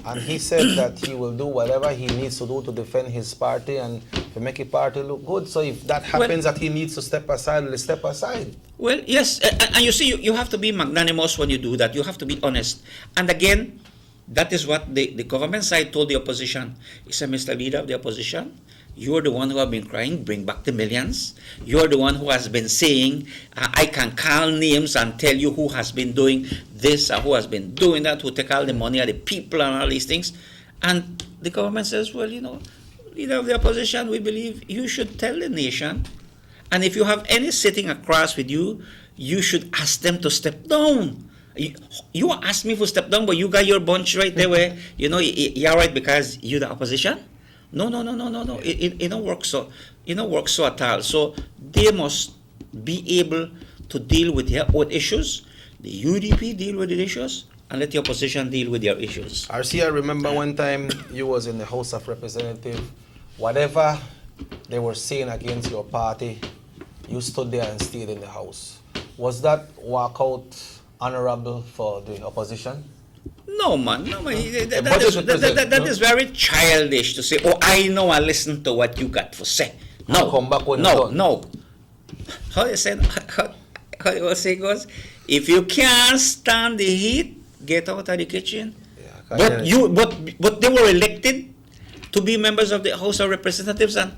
And he said that he will do whatever he needs to do to defend his party and to make his party look good. So if that happens, that he needs to step aside, let's step aside. Well, yes, and you see, you have to be magnanimous when you do that. You have to be honest. And again, that is what the government side told the opposition. He said, Mr. Leader of the opposition, you're the one who have been crying, bring back the millions. You're the one who has been saying, I can call names and tell you who has been doing this or who has been doing that, who take all the money of the people and all these things. And the government says, well, Leader of the opposition, we believe you should tell the nation. And if you have any sitting across with you, you should ask them to step down. You asked me to step down, but you got your bunch right there where, you're right because you're the opposition. No. It don't work so. It don't work so at all. So they must be able to deal with their own issues. The UDP deal with the issues, and let the opposition deal with their issues. RC, I remember one time you was in the House of Representatives. Whatever they were saying against your party, you stood there and stayed in the House. Was that walkout honorable for the opposition? No, man. That is very childish to say, oh, I know, I listen to what you got to say. No, come back when no. How you say? How you say goes? If you can't stand the heat, get out of the kitchen. Yeah, but they were elected to be members of the House of Representatives, and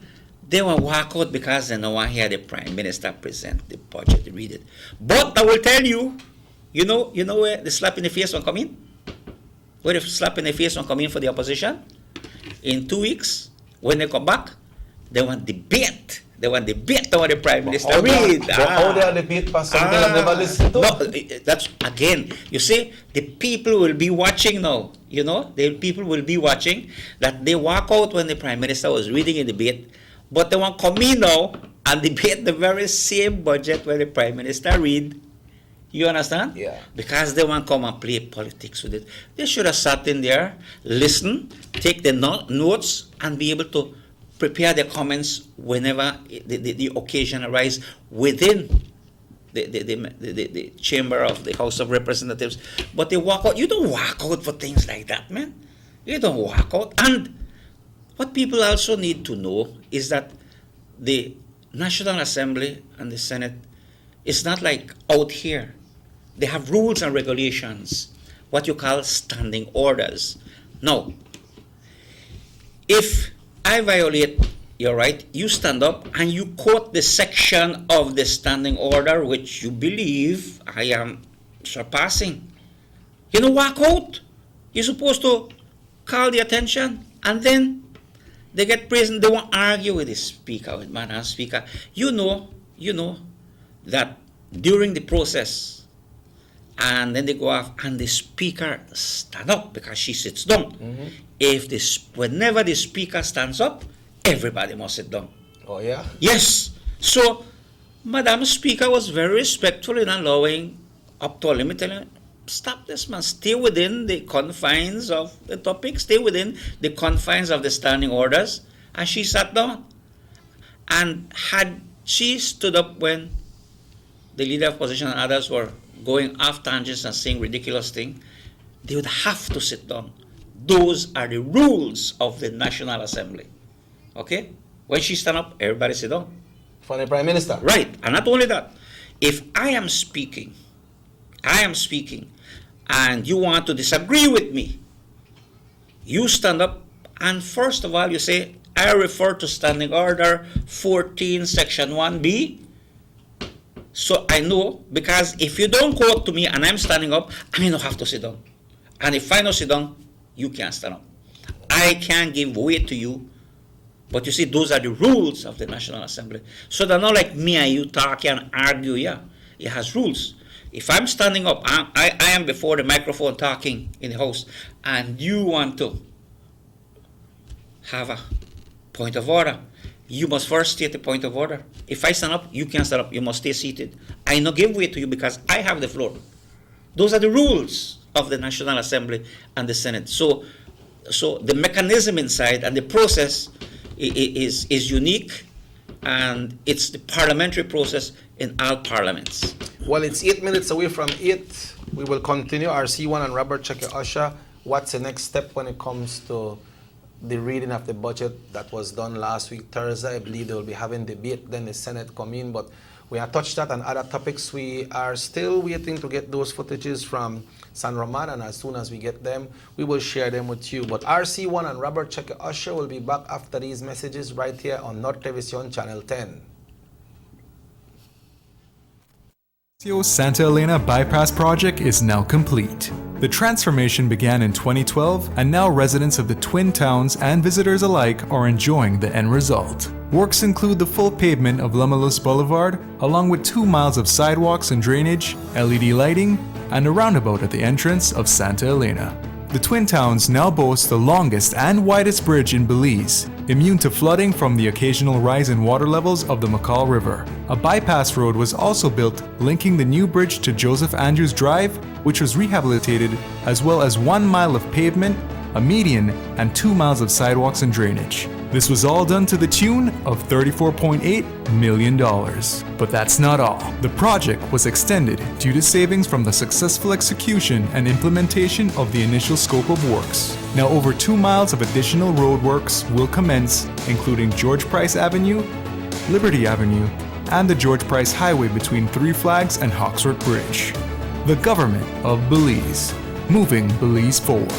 they will walk out because they don't want to hear the Prime Minister present the budget, read it. But I will tell you, you know where the slap in the face will come in? Where the slap in the face will come in for the opposition? In 2 weeks, when they come back, they want debate. They want debate over the Prime Minister read. How they are debate for something I never listened to? No, that's, again, you see, the people will be watching now. The people will be watching that they walk out when the Prime Minister was reading a debate, but they want to come in now and debate the very same budget where the Prime Minister read. You understand? Yeah. Because they want to come and play politics with it. They should have sat in there, listen, take the notes, and be able to prepare their comments whenever the occasion arises within the chamber of the House of Representatives. But they walk out. You don't walk out for things like that, man. You don't walk out. And what people also need to know is that the National Assembly and the Senate is not like out here. They have rules and regulations, what you call standing orders. Now, if I violate your right, you stand up and you quote the section of the standing order which you believe I am surpassing. Walk out. You're supposed to call the attention, and then they get praised and they won't argue with the speaker, with Madam Speaker. You know that during the process, and then they go off and the speaker stand up because she sits down. Mm-hmm. Whenever the speaker stands up, everybody must sit down. Oh, yeah? Yes. So, Madam Speaker was very respectful in allowing up to a limit. Stop this, man. Stay within the confines of the topic. Stay within the confines of the standing orders. And she sat down. And had she stood up when the leader of opposition and others were going off tangents and saying ridiculous things, they would have to sit down. Those are the rules of the National Assembly. Okay? When she stand up, everybody sit down. For the Prime Minister? Right. And not only that, if I am speaking, and you want to disagree with me, you stand up and first of all you say, I refer to Standing Order 14, Section 1B. So I know, because if you don't quote to me and I'm standing up, I may not have to sit down. And if I don't sit down, you can't stand up. I can't give way to you, but you see, those are the rules of the National Assembly. So they're not like me and you talk and argue. Yeah, it has rules. If I'm standing up, I am before the microphone talking in the House, and you want to have a point of order, you must first state the point of order. If I stand up, you can't stand up. You must stay seated. I not give way to you because I have the floor. Those are the rules of the National Assembly and the Senate. So the mechanism inside and the process is unique, and it's the parliamentary process in all parliaments. Well, it's 8 minutes away from 8. We will continue. RC1 and Robert Checker Usher, what's the next step when it comes to the reading of the budget that was done last week, Thursday? I believe they will be having debate, then the Senate come in, but we have touched that on other topics. We are still waiting to get those footages from San Roman, and as soon as we get them, we will share them with you. But RC1 and Robert Checker Usher will be back after these messages right here on North Television Channel 10. Santa Elena Bypass Project is now complete. The transformation began in 2012, and now residents of the Twin Towns and visitors alike are enjoying the end result. Works include the full pavement of Lamalus Boulevard, along with 2 miles of sidewalks and drainage, LED lighting, and a roundabout at the entrance of Santa Elena. The Twin Towns now boast the longest and widest bridge in Belize, immune to flooding from the occasional rise in water levels of the McCall River. A bypass road was also built linking the new bridge to Joseph Andrews Drive, which was rehabilitated, as well as 1 mile of pavement, a median, and 2 miles of sidewalks and drainage. This was all done to the tune of $34.8 million. But that's not all. The project was extended due to savings from the successful execution and implementation of the initial scope of works. Now over 2 miles of additional roadworks will commence, including George Price Avenue, Liberty Avenue, and the George Price Highway between Three Flags and Hawksworth Bridge. The government of Belize, moving Belize forward.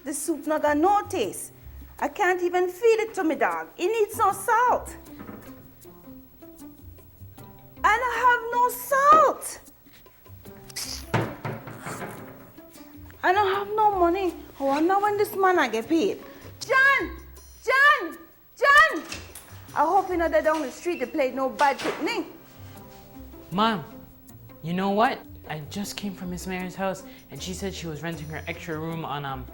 The soup not got no taste. I can't even feed it to my dog. It needs no salt. And I have no salt. I don't have no money. I wonder when this man I get paid. John! I hope you know that down the street they played no bad picnic. Mom, you know what? I just came from Miss Mayor's house and she said she was renting her extra room on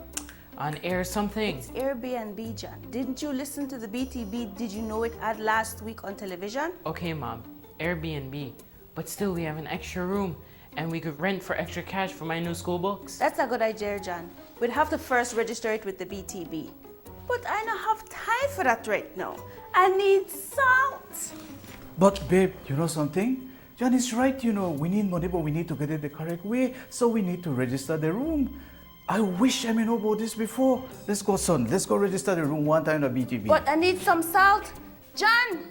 air something. It's Airbnb, John. Didn't you listen to the BTB? Did you know it ad last week on television? Okay, Mom, Airbnb. But still, we have an extra room and we could rent for extra cash for my new school books. That's a good idea, John. We'd have to first register it with the BTB. But I don't have time for that right now. I need salt. But babe, you know something? John is right, you know, we need money, but we need to get it the correct way, so we need to register the room. I wish I know about this before. Let's go, son. Let's go register the room one time at BTB. But I need some salt. John!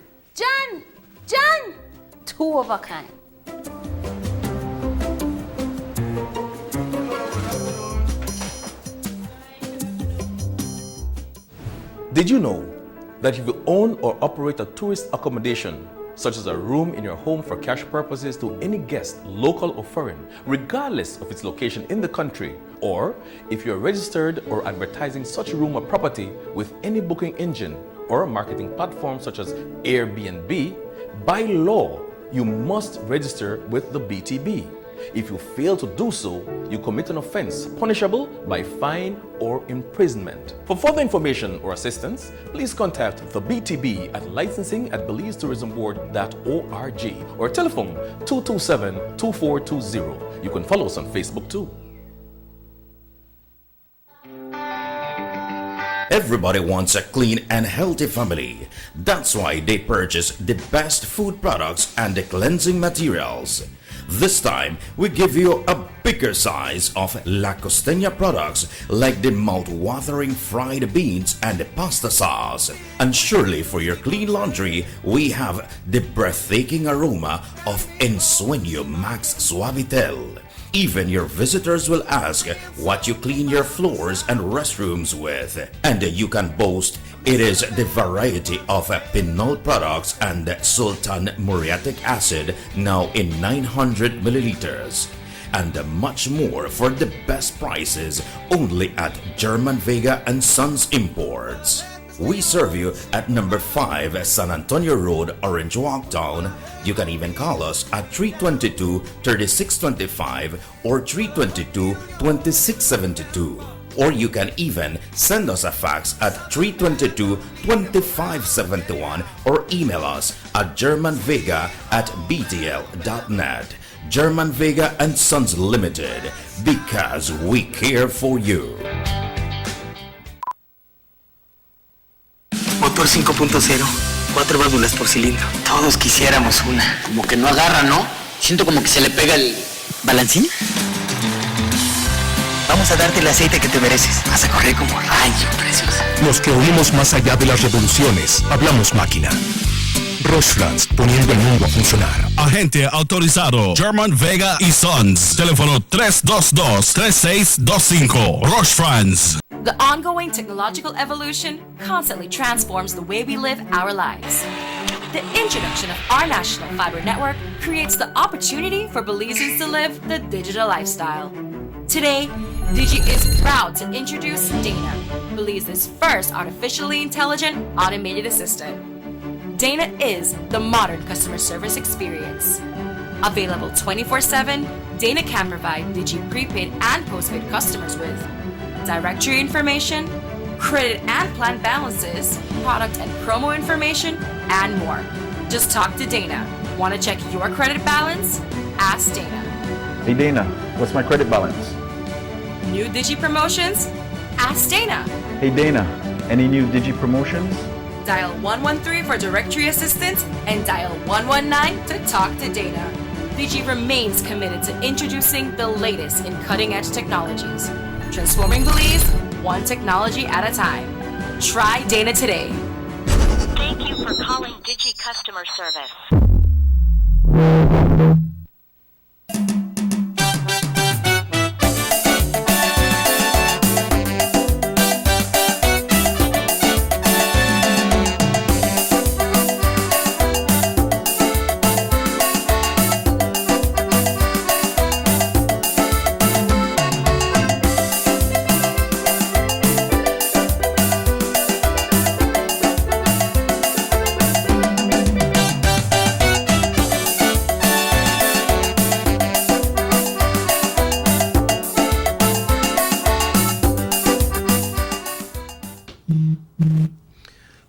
2 of a kind. Did you know that if you own or operate a tourist accommodation, such as a room in your home for cash purposes to any guest, local or foreign, regardless of its location in the country, or if you're registered or advertising such a room or property with any booking engine or a marketing platform such as Airbnb, by law, you must register with the BTB. If you fail to do so, you commit an offense punishable by fine or imprisonment. For further information or assistance, please contact the BTB at licensing@belizetourismboard.org or telephone 227-2420. You can follow us on Facebook too. Everybody wants a clean and healthy family. That's why they purchase the best food products and the cleansing materials. This time, we give you a bigger size of La Costeña products like the mouth-watering fried beans and the pasta sauce. And surely for your clean laundry, we have the breathtaking aroma of Ensueño Max Suavitel. Even your visitors will ask what you clean your floors and restrooms with. And you can boast it is the variety of Pinol products and Sultan Muriatic acid now in 900 milliliters. and much more for the best prices only at German Vega and Sons Imports. We serve you at number 5 San Antonio Road, Orange Walk Town. You can even call us at 322-3625 or 322-2672. Or you can even send us a fax at 322-2571 or email us at germanvega@btl.net. German Vega and Sons Limited, because we care for you. Motor 5.0, 4 válvulas por cilindro. Todos quisiéramos una. Como que no agarra, ¿no? Siento como que se le pega el balancín. Vamos a darte el aceite que te mereces. Vas a correr como rayo, preciosa. Los que oímos más allá de las revoluciones, hablamos máquina. Roche-France, poniendo el mundo a funcionar. Agente autorizado German Vega y Sons. Teléfono 322-3625. Roche-France. The ongoing technological evolution constantly transforms the way we live our lives. The introduction of our national fiber network creates the opportunity for Belizeans to live the digital lifestyle. Today, Digi is proud to introduce Dana, Belize's first artificially intelligent automated assistant. Dana is the modern customer service experience. Available 24/7, Dana can provide Digi prepaid and postpaid customers with directory information, credit and plan balances, product and promo information, and more. Just talk to Dana. Want to check your credit balance? Ask Dana. Hey Dana, what's my credit balance? New Digi promotions? Ask Dana. Hey Dana, any new Digi promotions? Dial 113 for directory assistance and dial 119 to talk to Dana. Digi remains committed to introducing the latest in cutting-edge technologies, transforming Belize one technology at a time. Try Dana today. Thank you for calling Digi Customer Service.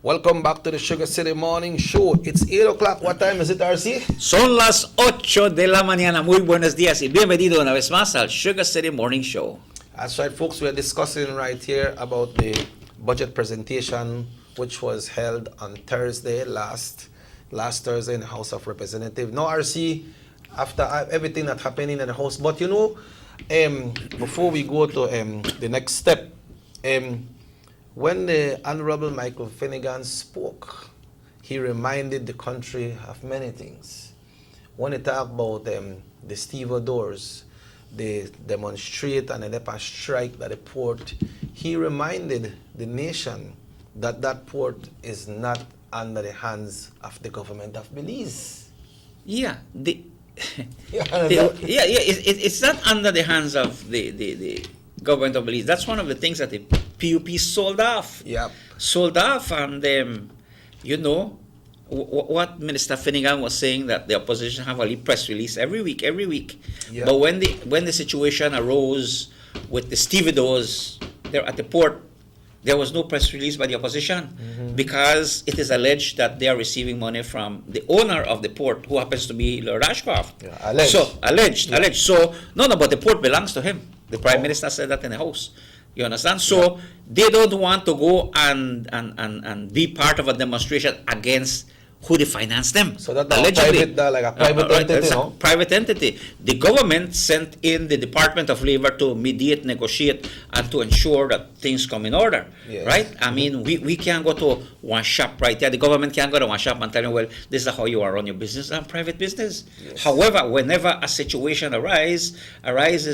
Welcome back to the Sugar City Morning Show. It's 8 o'clock. What time is it, RC? Son las 8 de la mañana. Muy buenos días y bienvenido una vez más al Sugar City Morning Show. That's right, folks. We're discussing right here about the budget presentation, which was held on Thursday, last Thursday in the House of Representatives. Now, RC, after everything that happened in the House, but you know, before we go to the next step, when the Honorable Michael Finnegan spoke, he reminded the country of many things. When he talked about the stevedores, the demonstrate and the strike at the port, he reminded the nation that that port is not under the hands of the government of Belize. Yeah, it's not under the hands of the government of Belize. That's one of the things that the PUP sold off. Yeah. Sold off, and you know what Minister Finnegan was saying, that the opposition have a press release every week. Yeah. But when the situation arose with the stevedores there at the port, there was no press release by the opposition because it is alleged that they are receiving money from the owner of the port, who happens to be Lord Ashcroft. Yeah, alleged. So alleged. So no, but the port belongs to him. The Prime Minister said that in the House. You understand? So they don't want to go and be part of a demonstration against who they finance them. So that's like a private entity, no? Private entity. The government sent in the Department of Labor to mediate, negotiate, and to ensure that things come in order. Yes. Right? I mean, we can't go to one shop right there. The government can't go to one shop and tell you, well, this is how you are run your business and private business. Yes. However, whenever a situation arises,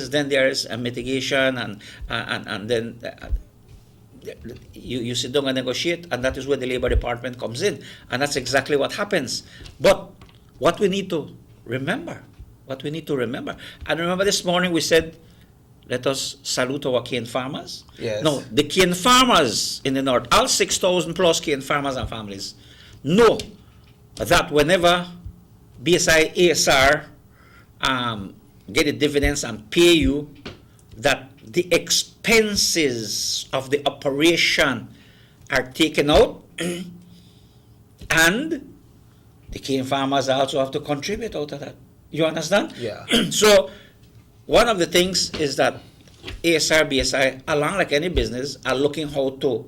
then there is a mitigation and then you sit down and negotiate, and that is where the Labor Department comes in, and that's exactly what happens. But what we need to remember But we need to remember. And remember this morning we said, let us salute our cane farmers. Yes. No, the cane farmers in the north, all 6,000 plus cane farmers and families, know that whenever BSI ASR get the dividends and pay you, that the expenses of the operation are taken out, and the cane farmers also have to contribute out of that. You understand? Yeah. So one of the things is that ASR, BSI, along like any business, are looking how to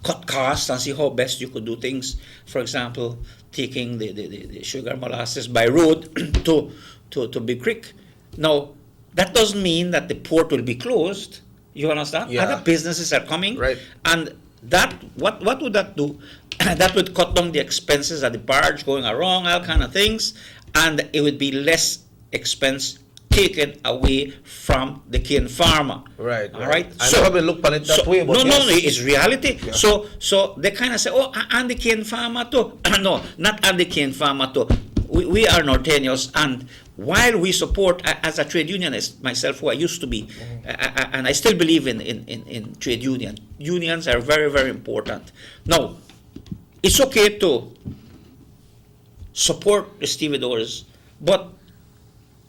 cut costs and see how best you could do things. For example, taking the sugar molasses by road to Big Creek. Now, that doesn't mean that the port will be closed. You understand? Yeah. Other businesses are coming. Right. And that, what would that do? That would cut down the expenses of the barge going around, all kind of things, and it would be less expense taken away from the cane farmer. Right. All right. I never look at it that way, but no, yes. it's reality. Yeah. So they kind of say, oh, and the cane farmer too. No, not and the cane farmer too. We are Norteños, and while we support, as a trade unionist myself, who I used to be, and I still believe in trade unions are very, very important. Now, it's okay to support the stevedores, but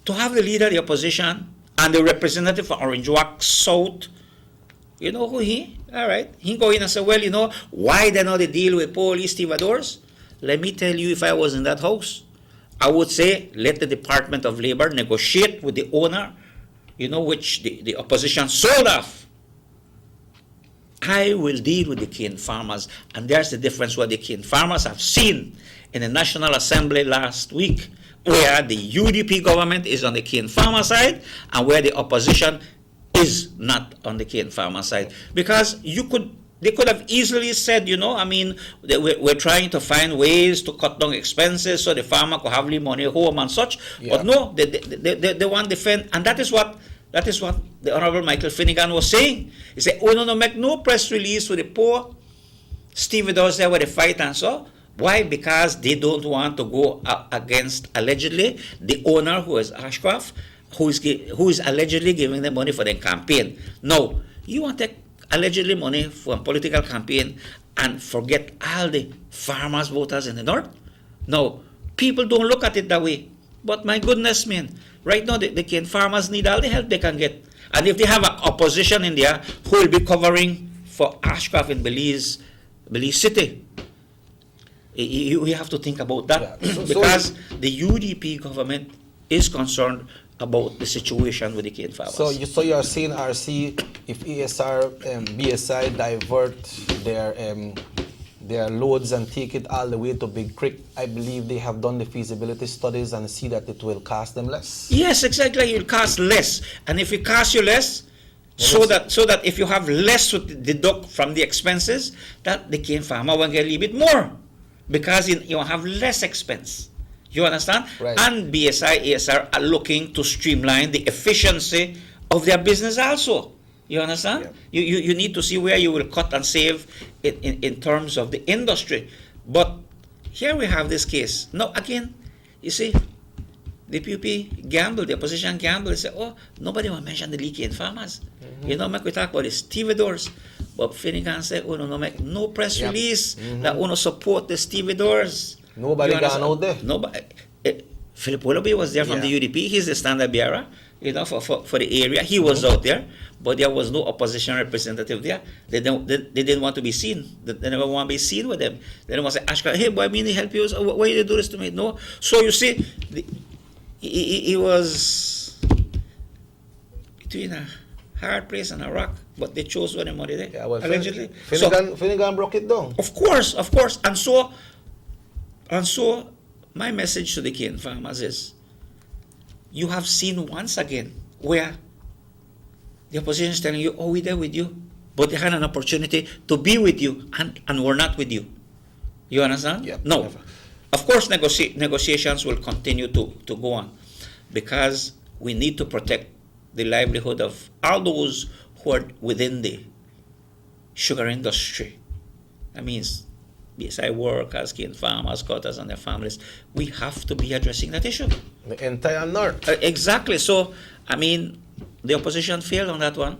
to have the leader of the opposition and the representative for Orange Walk South, you know who he? All right. He go in and say, well, you know, why they not deal with police stevedores? Let me tell you, if I was in that house, I would say, let the Department of Labor negotiate with the owner, you know, which the opposition sold off. I will deal with the cane farmers. And there's the difference what the cane farmers have seen in the National Assembly last week, where the UDP government is on the cane farmer side and where the opposition is not on the cane farmer side. Because they could have easily said, you know, I mean, we're trying to find ways to cut down expenses so the farmer could have the money home and such. Yeah. But no, they want to defend, and that is what the Honorable Michael Finnegan was saying. He said, oh, no, make no press release with the poor stevedores there with the fight and so. Why? Because they don't want to go against, allegedly, the owner, who is Ashcroft, who is allegedly giving them money for their campaign. No, you want to take allegedly money for a political campaign and forget all the farmers, voters in the north? No, people don't look at it that way. But my goodness, man, right now the cane farmers need all the help they can get. And if they have an opposition in there who will be covering for Ashcroft in Belize City, you have to think about that. Yeah. Because the UDP government is concerned about the situation with the cane farmers. So you are saying, RC, if ASR BSI divert their loads and take it all the way to Big Creek, I believe they have done the feasibility studies and see that it will cost them less. Yes, exactly. It will cost less, and if it costs you less, so that if you have less to deduct from the expenses, that the cane farmer will get a little bit more, because you have less expense. You understand? Right. And BSI, ASR are looking to streamline the efficiency of their business also. You understand? Yeah. You need to see where you will cut and save in terms of the industry. But here we have this case. Now, again, you see, the PUP gamble, the opposition gamble, they say, oh, nobody will mention the leaking farmers. You know, make we talk about the stevedores. But Finnegan said, oh, no, make no press release that want to support the stevedores. Nobody gone out there. Nobody. Philip Willoughby was there from the UDP. He's the standard bearer, you know, for the area. He was out there, but there was no opposition representative there. They didn't want to be seen. They never want to be seen with them. They didn't want to say, Ashka, hey, boy, I mean, help you. Why did you do this to me? No. So you see, he was between a hard place and a rock, but they chose where the money there. Yeah, well, allegedly. Finnegan broke it down. Of course. And so, my message to the cane farmers is, you have seen once again where the opposition is telling you, oh, we're there with you, but they had an opportunity to be with you, and we're not with you. You understand? Yep. No. Of course, negotiations will continue to go on, because we need to protect the livelihood of all those who are within the sugar industry. That means BSI workers, cane farmers, cutters, and their families. We have to be addressing that issue. The entire North. Exactly. So, I mean, the opposition failed on that one.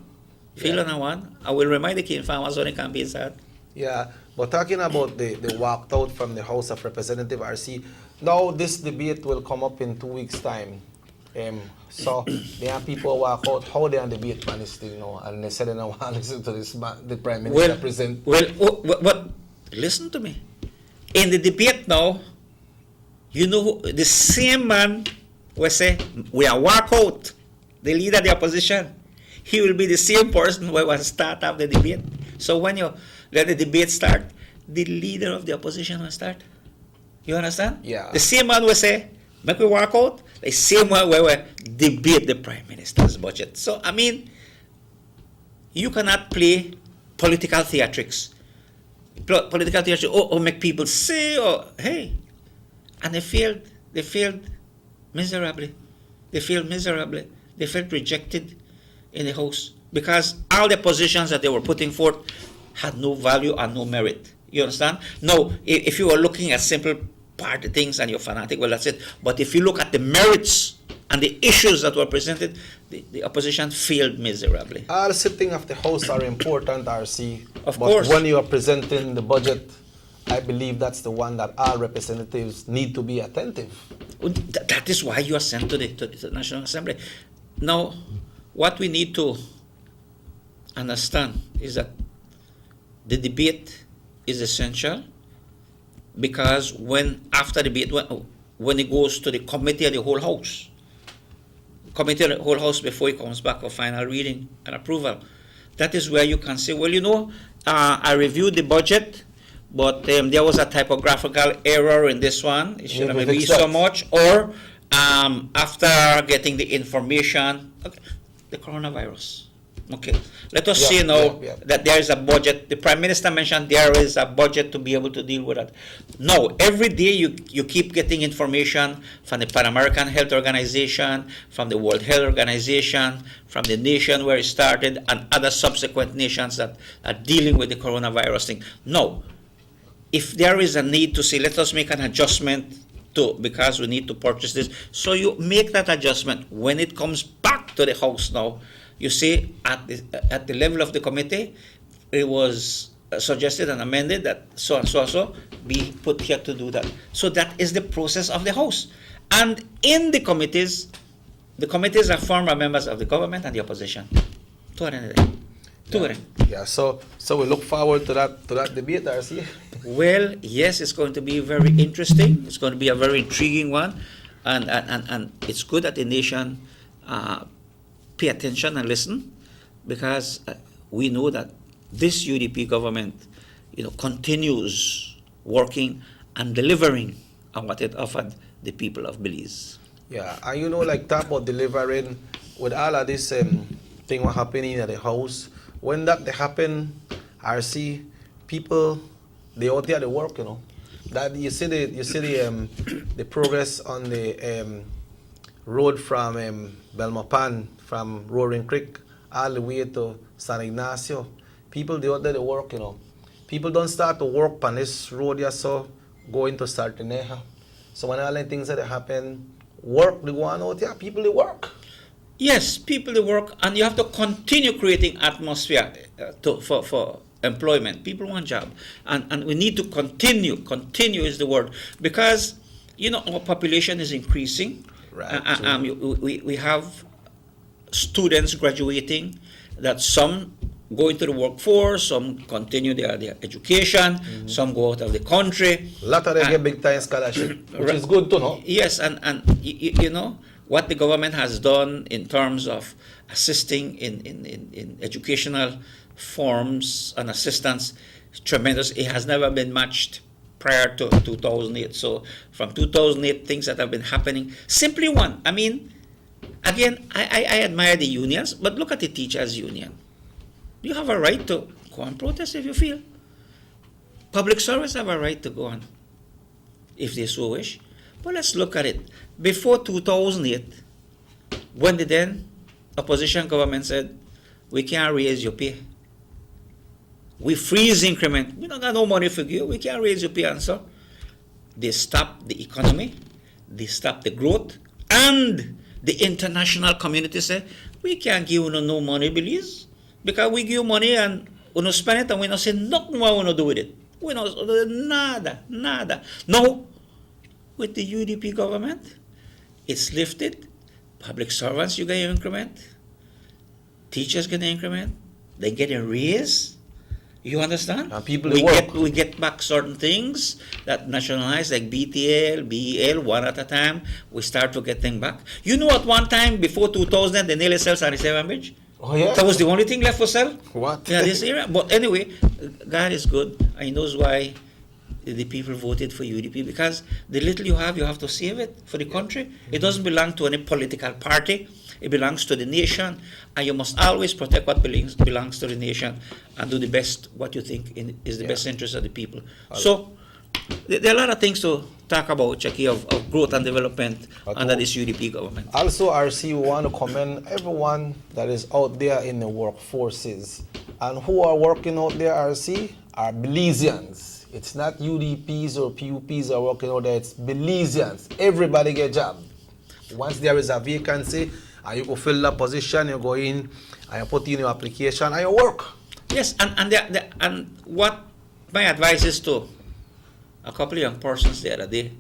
Failed on that one. I will remind the cane farmers when the campaign started. Yeah, but talking about the walkout from the House of Representatives, RC, now this debate will come up in 2 weeks' time. So there are people who walk out, how they are debate man is still, you know, and they said they don't want to listen to this man, the Prime Minister present. But listen to me. In the debate now, you know, the same man will say, we are walk out, the leader of the opposition. He will be the same person who will start up the debate. So when you let the debate start, the leader of the opposition will start. You understand? Yeah. The same man will say, make we walk out. The same one where we debate the Prime Minister's budget. So, I mean, you cannot play political theatrics. Political theatrics, or make people say, or hey. And they failed miserably. They felt rejected in the House because all the positions that they were putting forth had no value and no merit. You understand? No, if you are looking at simple party things and you're fanatic, well, that's it. But if you look at the merits and the issues that were presented, the opposition failed miserably. All sitting of the House are important, RC. Of course. But when you are presenting the budget, I believe that's the one that all representatives need to be attentive. That is why you are sent to the National Assembly. Now, what we need to understand is that the debate is essential, because after the debate, when it goes to the committee of the whole House, before it comes back for final reading and approval, that is where you can say, well, you know, I reviewed the budget, but there was a typographical error in this one. It should have been so much. Or after getting the information, okay, the coronavirus. Okay, let us see now that there is a budget. The Prime Minister mentioned there is a budget to be able to deal with that. No, every day you keep getting information from the Pan American Health Organization, from the World Health Organization, from the nation where it started, and other subsequent nations that are dealing with the coronavirus thing. No, if there is a need to say, let us make an adjustment because we need to purchase this, so you make that adjustment. When it comes back to the House now, you see, at the level of the committee, it was suggested and amended that so and so be put here to do that. So that is the process of the House. And in the committees are former members of the government and the opposition. Two of them. Yeah, so we look forward to that debate, RC. Well, yes, it's going to be very interesting. It's going to be a very intriguing one, and it's good that the nation pay attention and listen, because we know that this UDP government, continues working and delivering on what it offered the people of Belize. Yeah, and like talk about delivering with all of this thing what happening at the House. When that they happen, RC people they out there they work, That you see the progress on the road from Belmopan, from Roaring Creek all the way to San Ignacio. People they out there they work, People don't start to work on this road so going to Sarteneja. So when all the things that happen, work they go on out here, people they work. Yes, people they work, and you have to continue creating atmosphere for employment. People want job, and we need to continue. Continue is the word, because our population is increasing. Right. We have students graduating, that some go into the workforce, some continue their education, some go out of the country. A lot of them get big time scholarship, which is good to know. Yes, and what the government has done in terms of assisting in educational forms and assistance, tremendous. It has never been matched prior to 2008. So from 2008, things that have been happening. Simply one. I mean, again, I admire the unions, but look at the teachers' union. You have a right to go and protest if you feel. Public servants have a right to go on if they so wish. But let's look at it. Before 2008, when the then opposition government said, we can't raise your pay. We freeze increment. We don't got no money for you. We can't raise your pay, answer. They stop the economy. They stop the growth. And the international community say, we can't give you no money, please. Because we give you money and we don't spend it and we don't say nothing what we don't do with it. We don't do nada. No. With the UDP government, it's lifted. Public servants, you get your increment. Teachers get an increment. They get a raise. You understand? And people we get back certain things that nationalized, like BTL, BEL, one at a time. We start to get things back. You know, at one time before 2000, they nearly sell 77 Bridge. Oh yeah. That was the only thing left for sale. What? Yeah, this era. But anyway, God is good. I knows why the people voted for UDP, because the little you have to save it for the country. It doesn't belong to any political party. It belongs to the nation, and you must always protect what belongs to the nation and do the best what you think is the best interest of the people. So there are a lot of things to talk about, Chucky, of growth and development under this UDP government. Also, RC, we want to commend everyone that is out there in the workforces. And who are working out there, RC, are Belizeans. It's not UDPs or PUPs are working out there, it's Belizeans. Everybody get a job. Once there is a vacancy, and you go fill the position, you go in, and you put in your application, and you work. Yes, and what my advice is to a couple of young persons the other day,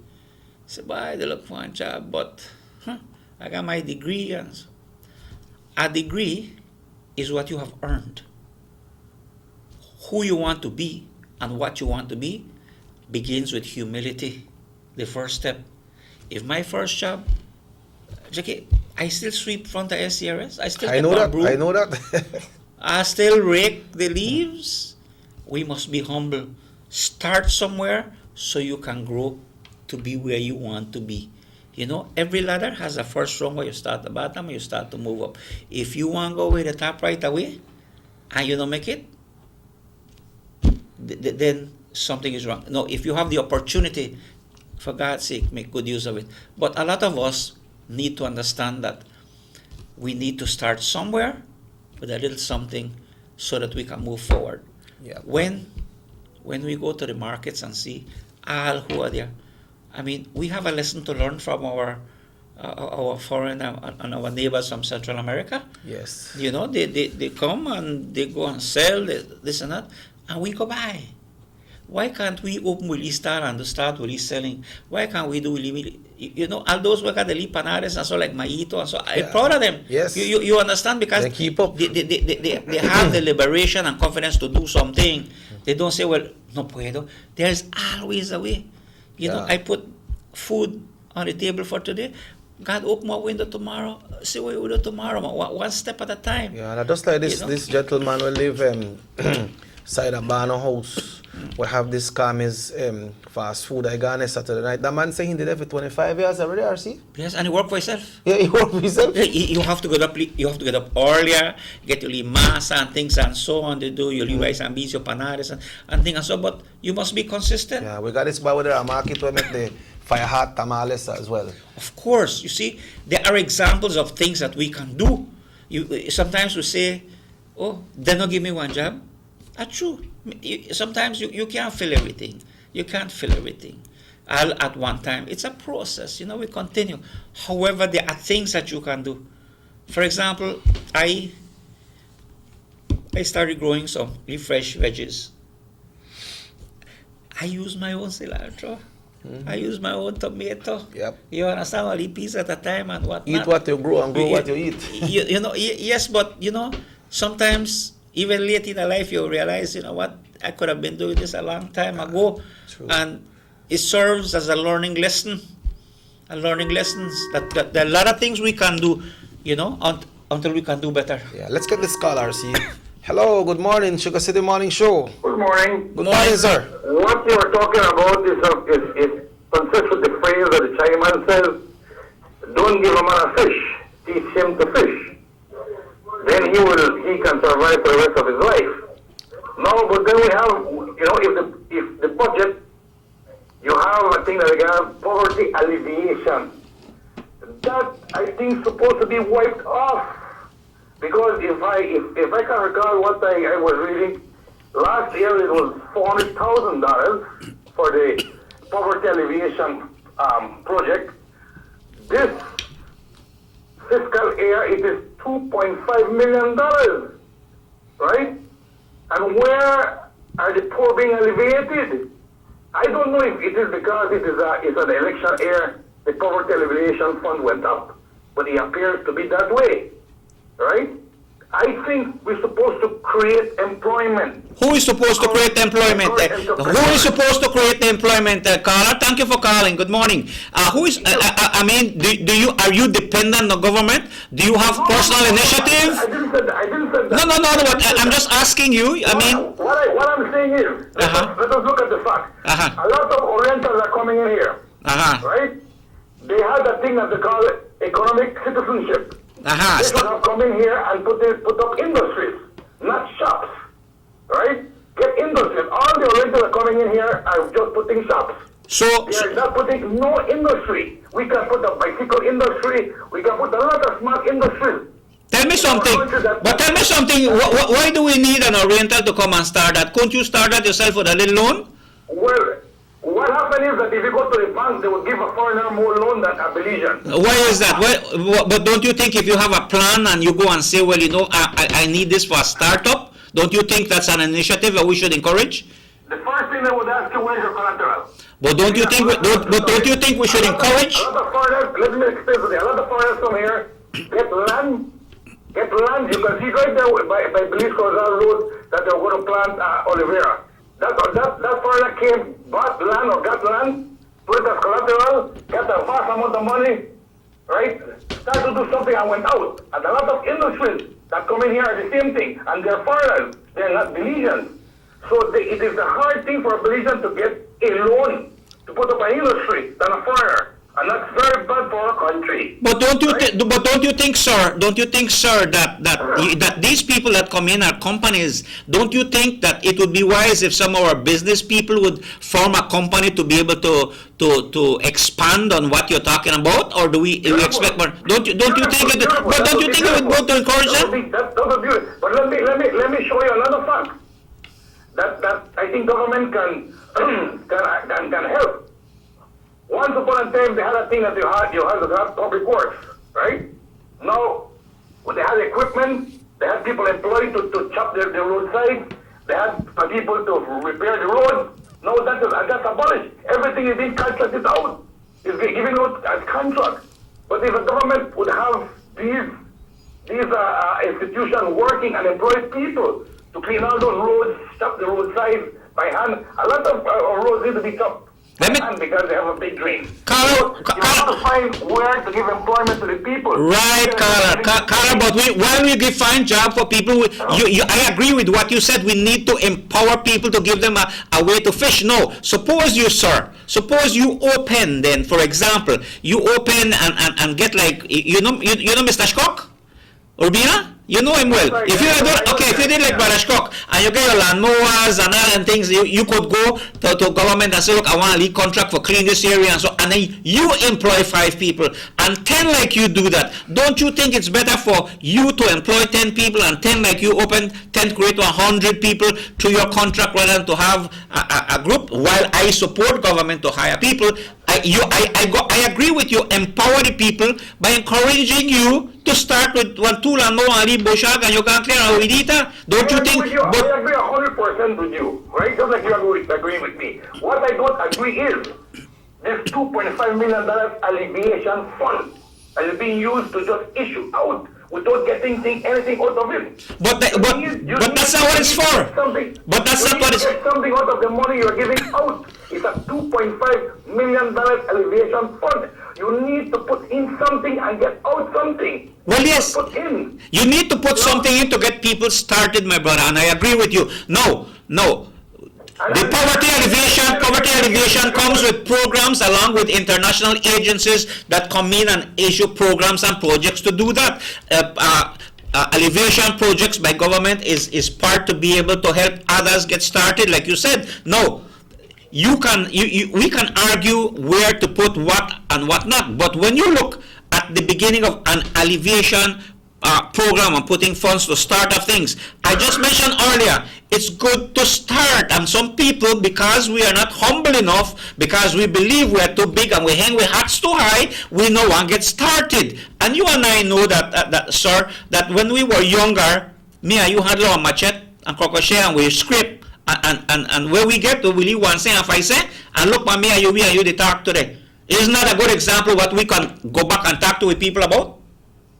said, boy, they look for a job, but I got my degree. And so. A degree is what you have earned. Who you want to be and what you want to be begins with humility, the first step. If my first job, Jackie, I still sweep front of SCRS. I know that. I still rake the leaves. We must be humble. Start somewhere so you can grow to be where you want to be. You know, every ladder has a first rung where you start at the bottom and you start to move up. If you want to go with the top right away and you don't make it, then something is wrong. No, if you have the opportunity, for God's sake, make good use of it. But a lot of us need to understand that we need to start somewhere with a little something so that we can move forward. Yeah. When we go to the markets and see all who are there, I mean, we have a lesson to learn from our foreign and our neighbors from Central America. Yes. You know, they come and they go and sell this and that, and we go buy. Why can't we open Willie Star and start Willie selling? Why can't we do Willie? You know, all those work at the Lipanares and so, like Maito and so. I'm proud of them. Yes. You understand, because they keep up. They have the liberation and confidence to do something. They don't say, well, no puedo. There's always a way. You know, I put food on the table for today. God, open my window tomorrow. See what you will do tomorrow. One step at a time. Yeah, and just like this, this gentleman will live inside a Bano house. We have this Kami's fast food I got on Saturday night. The man said he did it for 25 years already, RC? Yes, and he worked for himself. Yeah, he worked for himself. Yeah, you have to get up earlier, get your masa and things and so on. They do your rice and beans, your panares and things and so. But you must be consistent. Yeah, we got this by with a market where make the fire hot tamales as well. Of course, you see, there are examples of things that we can do. Sometimes we say, oh, they don't give me one job. That's true. Sometimes you can't fill everything. You can't fill everything all at one time. It's a process. You know, we continue. However, there are things that you can do. For example, I started growing some fresh veggies. I use my own cilantro. I use my own tomato. Yep. You understand? I'll eat piece at a time and whatnot. Eat what you grow and grow what you eat. You know, yes, but you know, sometimes even late in life you realize, you know what, I could have been doing this a long time ago. True. And it serves as a learning lesson. That there are a lot of things we can do, you know, until we can do better. Yeah, let's get this call, RC. Hello, good morning, Sugar City Morning Show. Good morning. Good morning, sir. What you were talking about is consists with the phrase that the Chinaman says, don't give a man a fish, teach him to fish. Then he can survive for the rest of his life. No, but then we have, you know, if the budget, you have a thing that we have poverty alleviation. That I think is supposed to be wiped off. Because if I can recall what I was reading, Last year it was $400,000 for the poverty alleviation project. This fiscal year it is $2.5 million, right? And where are the poor being alleviated? I don't know if it is because it's an election year, the poverty alleviation fund went up, but it appears to be that way, right? I think we're supposed to create employment. Who is supposed to create employment? Who is supposed to create the employment? Carla, thank you for calling. Good morning. Who is? I mean, are you dependent on government? Do you have personal initiative? I didn't say that. No. I'm just asking you. I mean, what I'm saying is, let us look at the fact. A lot of Orientals are coming in here, right? They have that thing that they call economic citizenship. They should have come in here and put up industries, not shops, right? Get industries. All the Orientals are coming in here are just putting shops. So they are not putting no industry. We can put a bicycle industry. We can put a lot of smart industries. Tell me something. Why do we need an Oriental to come and start that? Couldn't you start that yourself with a little loan? Well, what happened is that if you go to the bank, they will give a foreigner more loan than a Belizean. Why is that? But don't you think if you have a plan and you go and say, well, I need this for a startup, don't you think that's an initiative that we should encourage? The first thing they would ask you, where's your collateral? But don't you think we should encourage? A lot of foreigners, let me explain to you. A lot of foreigners come here, get land. You can see right there by Belize Corazal Road that they're going to plant Oliveira. That foreigner came, bought land or got land, put it as collateral, got a vast amount of money, right? Started to do something and went out. And a lot of industries that come in here are the same thing. And they're foreigners, they're not Belizeans. So it is a hard thing for a Belizean to get a loan to put up an industry than a foreigner. And that's very bad for our country. But don't you think, sir, that these people that come in are companies? Don't you think that it would be wise if some of our business people would form a company to be able to expand on what you're talking about? Or do we expect more? Don't you think it would go to encourage them? That would be beautiful. But let me show you another fact that I think government can help. Once upon a time, they had a thing that you had to have public works, right? Now, when they had equipment, they had people employed to chop the roadside, they had people to repair the road. Now that's abolished. Everything is being contracted out. It's being given out as contract. But if the government would have these institutions working and employ people to clean all those roads, chop the roadside by hand, a lot of roads need to be chopped. Because they have a big dream. You have to find where to give employment to the people. Right, Carla, but while we find job for people, I agree with what you said. We need to empower people to give them a way to fish. No, suppose you open then, for example, you open and get like, you know Mr. Shkok? Urbina? You know him well. If you did like Barashkok and you get your lawnmowers and all them things, you could go to government and say, look, I want a lead contract for clean this area and so, and then you employ 5 people and 10 like you do that. Don't you think it's better for you to employ 10 people and 10 like you open 10 create 100 people through your contract rather than to have a group? While I support government to hire people, I agree with you. Empower the people by encouraging you to start with 1, 2 and more and leave Boshag and you can clear a Widita. Don't you think? I agree 100% with you, right? Just like you agree with me. What I don't agree is this $2.5 million alleviation fund is being used to just issue out without getting anything out of it. But that's not what it's for. But that's not what it's for. Something out of the money you're giving out. It's a $2.5 million alleviation fund. You need to put in something and get out something. Well, yes. You need to put something in to get people started, my brother, and I agree with you. No. The poverty alleviation comes with programs along with international agencies that come in and issue programs and projects to do that. Alleviation projects by government is part to be able to help others get started. Like you said, no. We can argue where to put what and what not. But when you look at the beginning of an alleviation program and putting funds to start up things. I just mentioned earlier, it's good to start. And some people, because we are not humble enough, because we believe we are too big and we hang with hats too high, we no one get started. And you and I know that, sir, that when we were younger, me and you had a machete and crochet and we scrape. And where we get to, we leave 1 cent and 5 cents, and look at me and you they talk today. Isn't that a good example what we can go back and talk to with people about?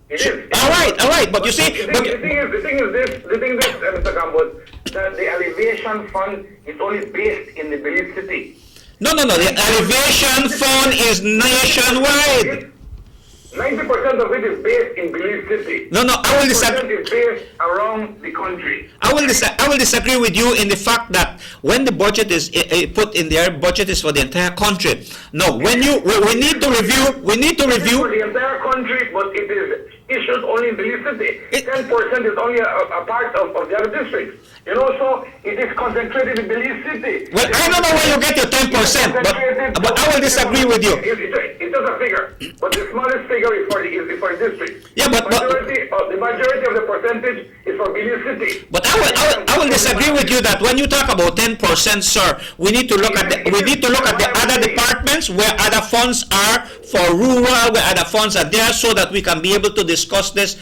It is. All right. But you see, the thing is this, Mr. Campbell, that the elevation fund is only based in the Belize City. No. The elevation fund is nationwide. 90% of it is based in Belize City. No, I will disagree. 90% is based around the country. I will disagree with you in the fact that when the budget is put in there, budget is for the entire country. No, we need to review. For the entire country, but it is issued only in Belize City. 10% is only a part of the other districts. You know, so it is concentrated in Belize City. Well, I don't know where you get your 10%, but I will disagree with you. It does a figure, but the smallest figure is for the district. Yeah, but the majority of the percentage is for Belize City. But I will disagree with you that when you talk about 10%, sir, we need to look at the other departments where other funds are for rural, where other funds are there, so that we can be able to discuss this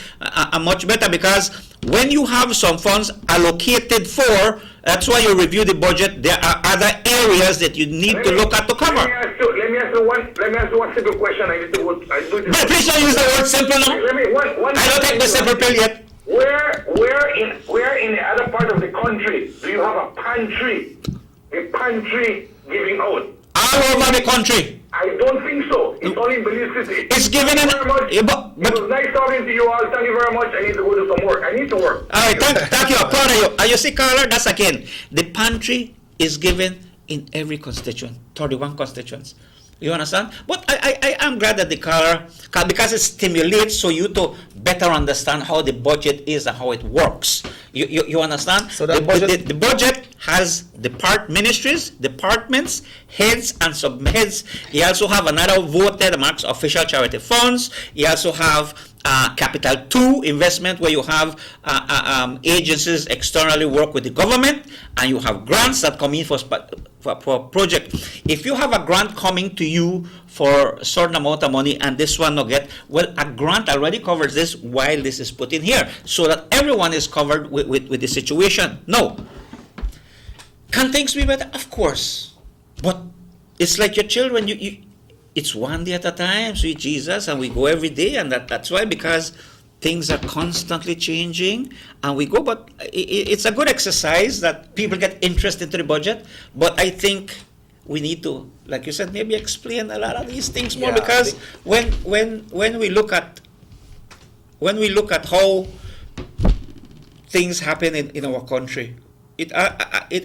much better. Because when you have some funds allocated for, that's why you review the budget. There are other areas that you need to look at to cover. Let me ask you one simple question. But please don't use the word simple now. I don't take the simple pill yet. Where in the other part of the country do you have a pantry giving out? All over the country. I don't think so. It's only in Belize City. It's given an... It was nice talking to you all. Thank you very much. I need to go do some work. I need to work. All right, thank you. I'm proud of you. And you see, Carla, that's again, the pantry is given in every constituent, 31 constituents. You understand? But I am glad that the color, because it stimulates so you to better understand how the budget is and how it works. You understand? So the budget has ministries, departments, heads and subheads. You also have another voted amongst official charity funds. You also have Capital 2 investment, where you have agencies externally work with the government, and you have grants that come in for project. If you have a grant coming to you for a certain amount of money and this one not get, well, a grant already covers this while this is put in here, so that everyone is covered with the situation. No. Can things be better? Of course. But it's like your children, it's one day at a time, sweet Jesus, and we go every day, and that's why, because things are constantly changing, and we go. But it's a good exercise that people get interest into the budget. But I think we need to, like you said, maybe explain a lot of these things more, because when we look at how things happen in our country, it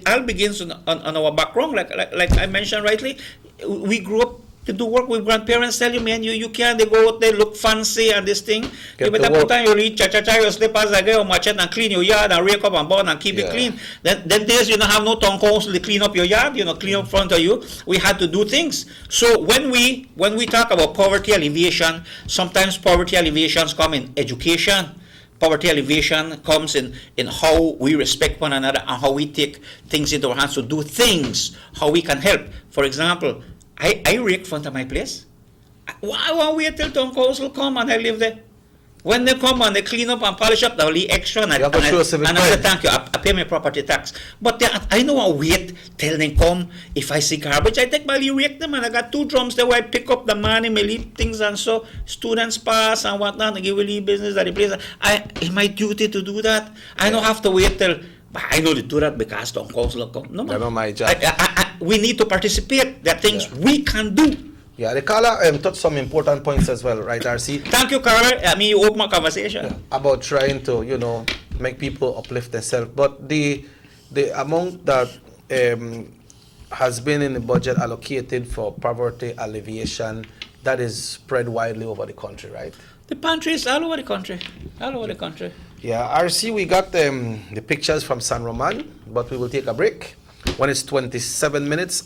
all begins on our background. Like I mentioned rightly, we grew up to do work with grandparents. Tell you, man, you can't, they go out there, look fancy and this thing. You better put on your cha-cha-cha, your slippers, your machete, and clean your yard and rake up and burn and keep it clean. Then days you don't have no town council to clean up your yard, clean up front of you. We had to do things. So when we talk about poverty alleviation, sometimes poverty alleviations come in education. Poverty alleviation comes in how we respect one another and how we take things into our hands to do things, how we can help. For example, I rake front of my place. Why won't wait till town council come and I live there? When they come and they clean up and polish up, they'll leave extra, and I say thank you, I pay my property tax. But I know I wait till they come. If I see garbage, I take my rake them, and I got 2 drums there where I pick up the money, me leave things, and so students pass and whatnot, and give me business at the place. It's my duty to do that. I don't have to wait till. I know to do that because town council come. No, man. That's my job. We need to participate. There are things we can do. Yeah, the Carla touched some important points as well, right, RC? Thank you, Carla. You open my conversation. About trying to, make people uplift themselves. But the amount that has been in the budget allocated for poverty alleviation, that is spread widely over the country, right? The pantry is all over the country. All over the country. Yeah, RC, we got the pictures from San Roman, but we will take a break. When it's 27 minutes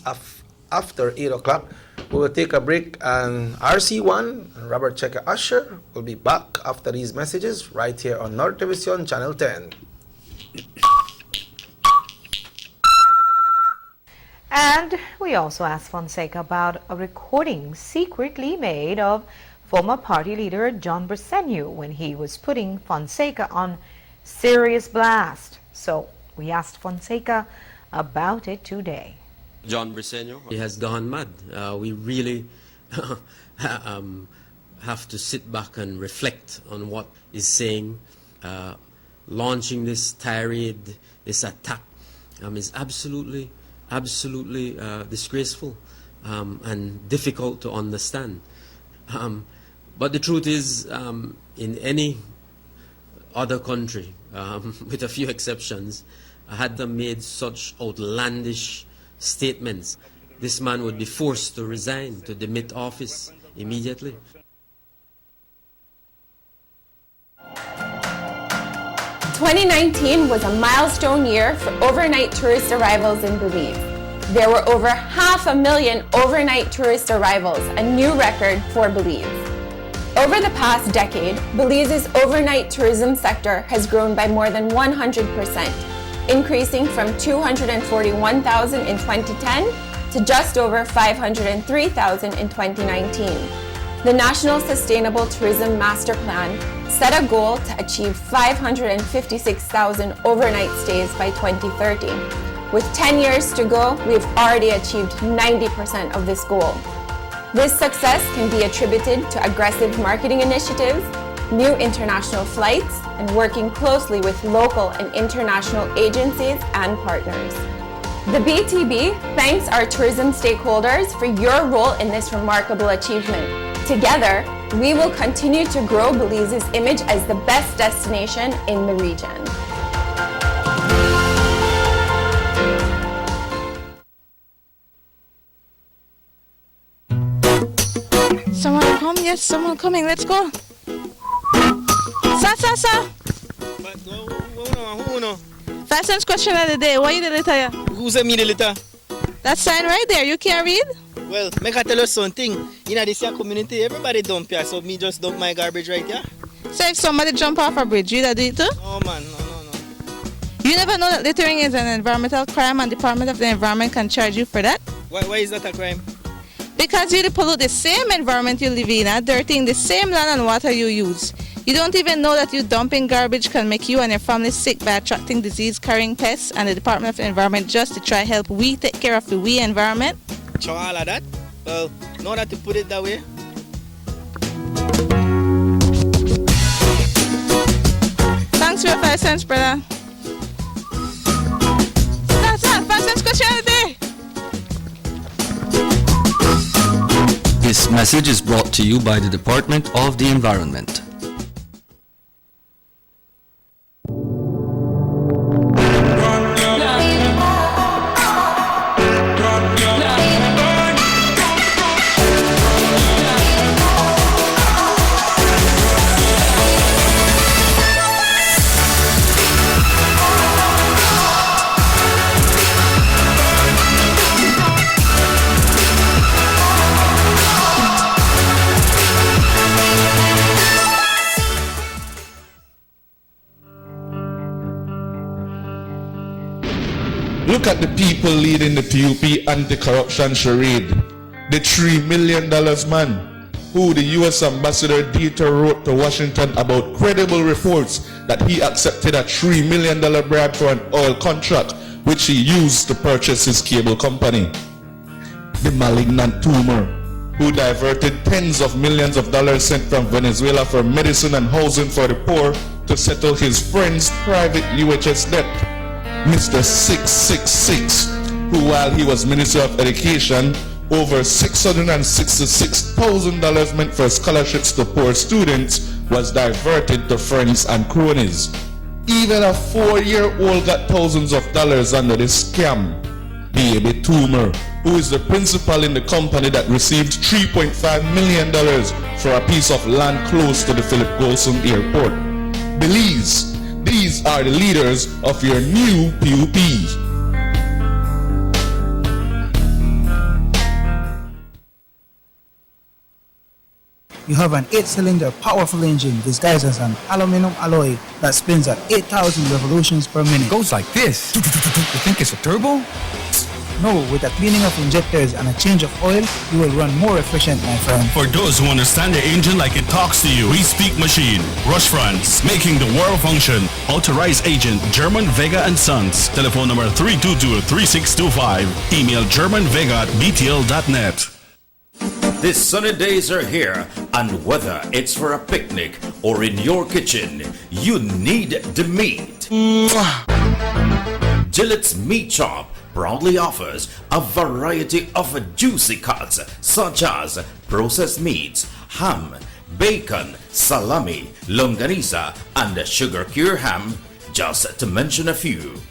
after 8 o'clock. We will take a break, and RC1 and Robert Checker Usher will be back after these messages right here on North Television Channel 10. And we also asked Fonseca about a recording secretly made of former party leader John Briceño when he was putting Fonseca on serious blast. So we asked Fonseca about it today. John Briceño, he has gone mad. We really have to sit back and reflect on what he's saying. Launching this tirade, this attack, is absolutely disgraceful and difficult to understand. But the truth is, in any other country, with a few exceptions, had them made such outlandish statements, this man would be forced to resign, to demit office immediately. "2019 was a milestone year for overnight tourist arrivals in Belize. There were over 500,000 overnight tourist arrivals, a new record for Belize. Over the past decade, Belize's overnight tourism sector has grown by more than 100%, increasing from 241,000 in 2010 to just over 503,000 in 2019. The National Sustainable Tourism Master Plan set a goal to achieve 556,000 overnight stays by 2030. With 10 years to go, we've already achieved 90% of this goal. This success can be attributed to aggressive marketing initiatives, new international flights, and working closely with local and international agencies and partners. The BTB thanks our tourism stakeholders for your role in this remarkable achievement. Together, we will continue to grow Belize's image as the best destination in the region. Someone come, yes, someone coming, let's go. Sa. Fastest question of the day, what you the letter? Who sent me the letter? That sign right there, you can't read? Well, make I tell you something. In this here community, everybody dump here, so me just dump my garbage right here. So if somebody jump off a bridge, you do it too? No, man, no. You never know that littering is an environmental crime and Department of the Environment can charge you for that? Why is that a crime? Because you pollute the same environment you live in, dirtying the same land and water you use. You don't even know that you dumping garbage can make you and your family sick by attracting disease-carrying pests, and the Department of the Environment just to try help we take care of the environment. So all of that? Well, know that to put it that way. Thanks for your 5 cents, brother. That's all, 5 cents question of the day. This message is brought to you by the Department of the Environment. Look at the people leading the PUP anti-corruption charade. The $3 million man, who the U.S. Ambassador Dieter wrote to Washington about credible reports that he accepted a $3 million bribe for an oil contract, which he used to purchase his cable company. The malignant tumor, who diverted tens of millions of dollars sent from Venezuela for medicine and housing for the poor to settle his friend's private UHS debt. Mr. 666, who while he was Minister of Education, over $666,000 meant for scholarships to poor students was diverted to friends and cronies. Even a 4-year-old got thousands of dollars under this scam. Baby Toomer, who is the principal in the company that received $3.5 million for a piece of land close to the Philip Golson Airport. Belize, these are the leaders of your new PUP. You have an 8-cylinder powerful engine disguised as an aluminum alloy that spins at 8,000 revolutions per minute. Goes like this. You think it's a turbo? No, with a cleaning of injectors and a change of oil, you will run more efficient, my friend. For those who understand the engine like it talks to you, we speak machine. Rush France, making the world function. Authorized agent, German Vega and Sons. Telephone number 322-3625. Email germanvega@btl.net. The sunny days are here, and whether it's for a picnic or in your kitchen, you need the meat. Gillette's Meat Chop proudly offers a variety of juicy cuts such as processed meats, ham, bacon, salami, longaniza, and sugar cure ham, just to mention a few.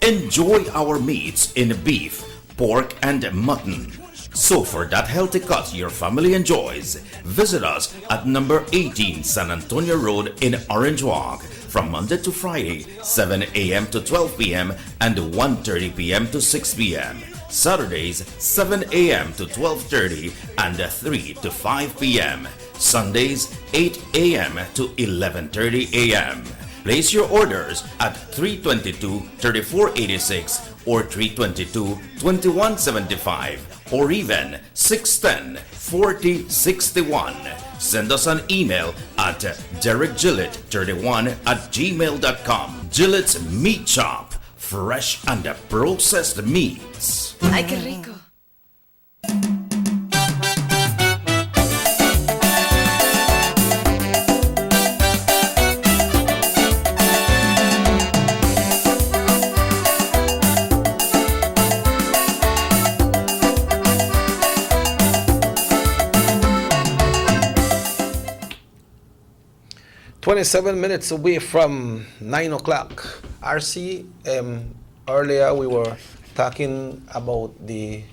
Enjoy our meats in beef, pork, and mutton. So for that healthy cut your family enjoys, visit us at number 18 San Antonio Road in Orange Walk from Monday to Friday, 7 a.m. to 12 p.m. and 1:30 p.m. to 6 p.m. Saturdays, 7 a.m. to 12:30 and 3 to 5 p.m. Sundays, 8 a.m. to 11:30 a.m. Place your orders at 322-3486 or 322-2175 or even 610-4061. Send us an email at derekgillett31@gmail.com. Gillette's Meat Chop, fresh and processed meats. Ay, qué rico. 27 minutes away from 9 o'clock. RC, earlier we were talking about the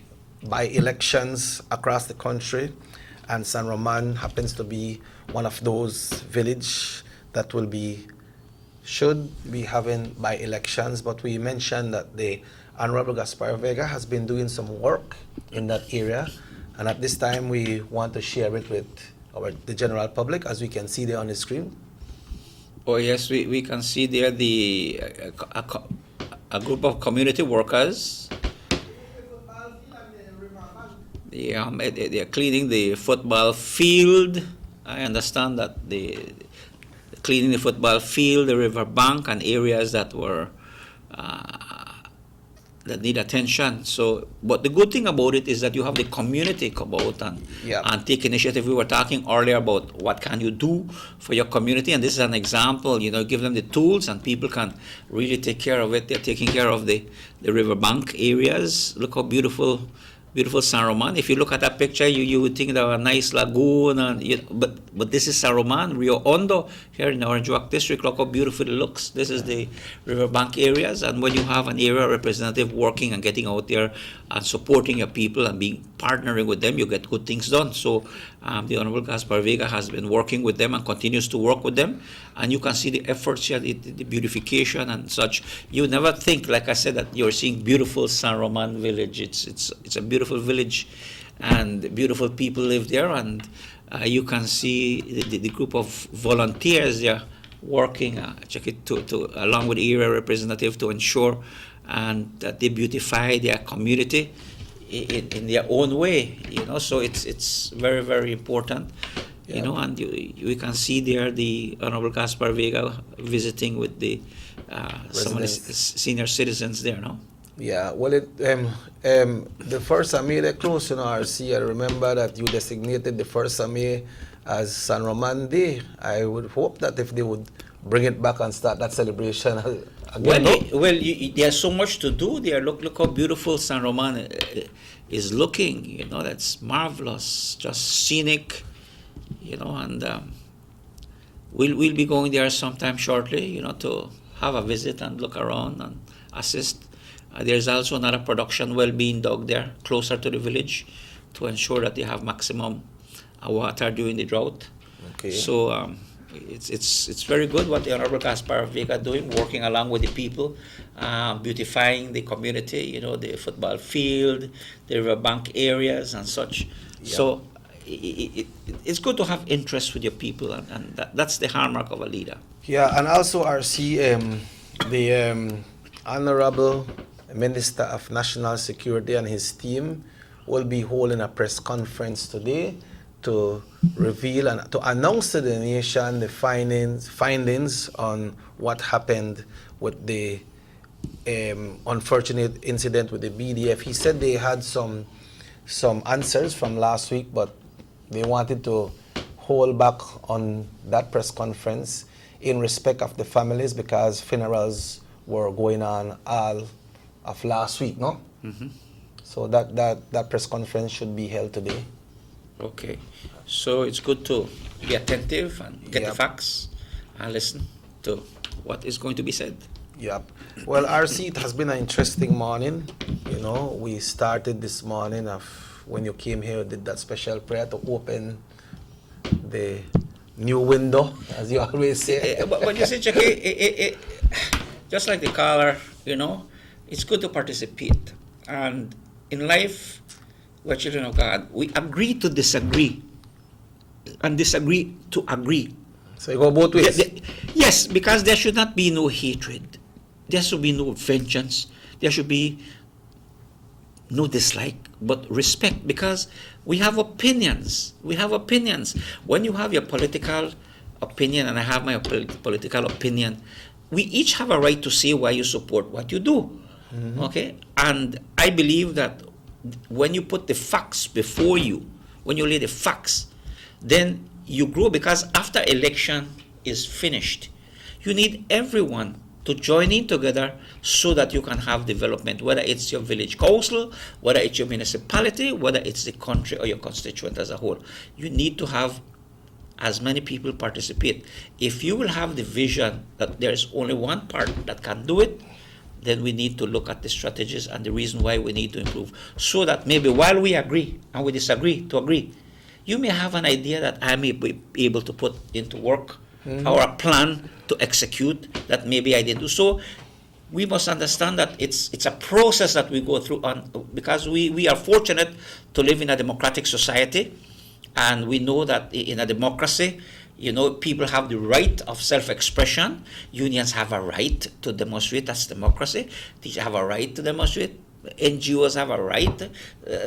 by-elections across the country, and San Roman happens to be one of those villages that should be having by-elections, but we mentioned that the Honorable Gaspar Vega has been doing some work in that area, and at this time we want to share it with the general public, as we can see there on the screen. Oh yes, we can see there a group of community workers. They are cleaning the football field. I understand that they cleaning the football field, the river bank, and areas that were that need attention. So, but the good thing about it is that you have the community come out and take initiative. We were talking earlier about what can you do for your community, and this is an example. Give them the tools, and people can really take care of it. They're taking care of the riverbank areas. Look how beautiful San Roman. If you look at that picture, you would think there was a nice lagoon, but this is San Roman, Rio Hondo, here in the Orange Walk district. Look how beautiful it looks. This is the riverbank areas, and when you have an area representative working and getting out there and supporting your people and partnering with them, you get good things done. So the Honorable Gaspar Vega has been working with them and continues to work with them, and you can see the efforts here, the beautification and such. You never think, like I said, that you're seeing beautiful San Roman village. It's a beautiful village, and beautiful people live there, and you can see the group of volunteers there working along with the area representative to ensure and that they beautify their community in their own way. So it's very, very important. And we can see there the Honorable Gaspar Vega visiting with some of the senior citizens there, no? Yeah, well, the first Samir, they close, RC. I remember that you designated the first Samir as San Roman Day. I would hope that if they would bring it back and start that celebration again. There's so much to do there. Look how beautiful San Roman is looking. That's marvelous, just scenic. And we'll be going there sometime shortly. To have a visit and look around and assist. There's also another production well being dug there closer to the village to ensure that they have maximum water during the drought. Okay. So it's very good what the Honorable Gaspar Vega doing, working along with the people, beautifying the community, the football field, the riverbank areas and such. Yeah. So it's good to have interest with your people, and that's the hallmark of a leader. Yeah, and also RC, the Honorable Minister of National Security and his team will be holding a press conference today to reveal and to announce to the nation the findings on what happened with the unfortunate incident with the BDF. He said they had some answers from last week, but they wanted to hold back on that press conference in respect of the families because funerals were going on all of last week, no? Mm-hmm. So that press conference should be held today. Okay, so it's good to be attentive and get the facts and listen to what is going to be said. Yep. Well, RC, it has been an interesting morning. You know, we started this morning when you came here, did that special prayer to open the new window, as you always say. But you see, Jackie, just like the caller, you know, it's good to participate. And in life, we're children of God. We agree to disagree and disagree to agree. So you go both ways? Yes, because there should not be no hatred. There should be no vengeance. There should be no dislike, but respect, because we have opinions. We have opinions. When you have your political opinion and I have my political opinion, we each have a right to say why you support what you do. Mm-hmm. Okay? And I believe that when you put the facts before you, when you lay the facts, then you grow, because after election is finished, you need everyone to join in together so that you can have development, whether it's your village council, whether it's your municipality, whether it's the country or your constituent as a whole. You need to have as many people participate. If you will have the vision that there is only one part that can do it, then we need to look at the strategies and the reason why we need to improve, so that maybe while we agree and we disagree to agree, you may have an idea that I may be able to put into work, or a plan to execute that maybe I didn't do. So we must understand that it's a process that we go through, because we are fortunate to live in a democratic society, and we know that in a democracy, you know, people have the right of self-expression. Unions have a right to demonstrate. That's democracy. Teachers have a right to demonstrate. NGOs have a right.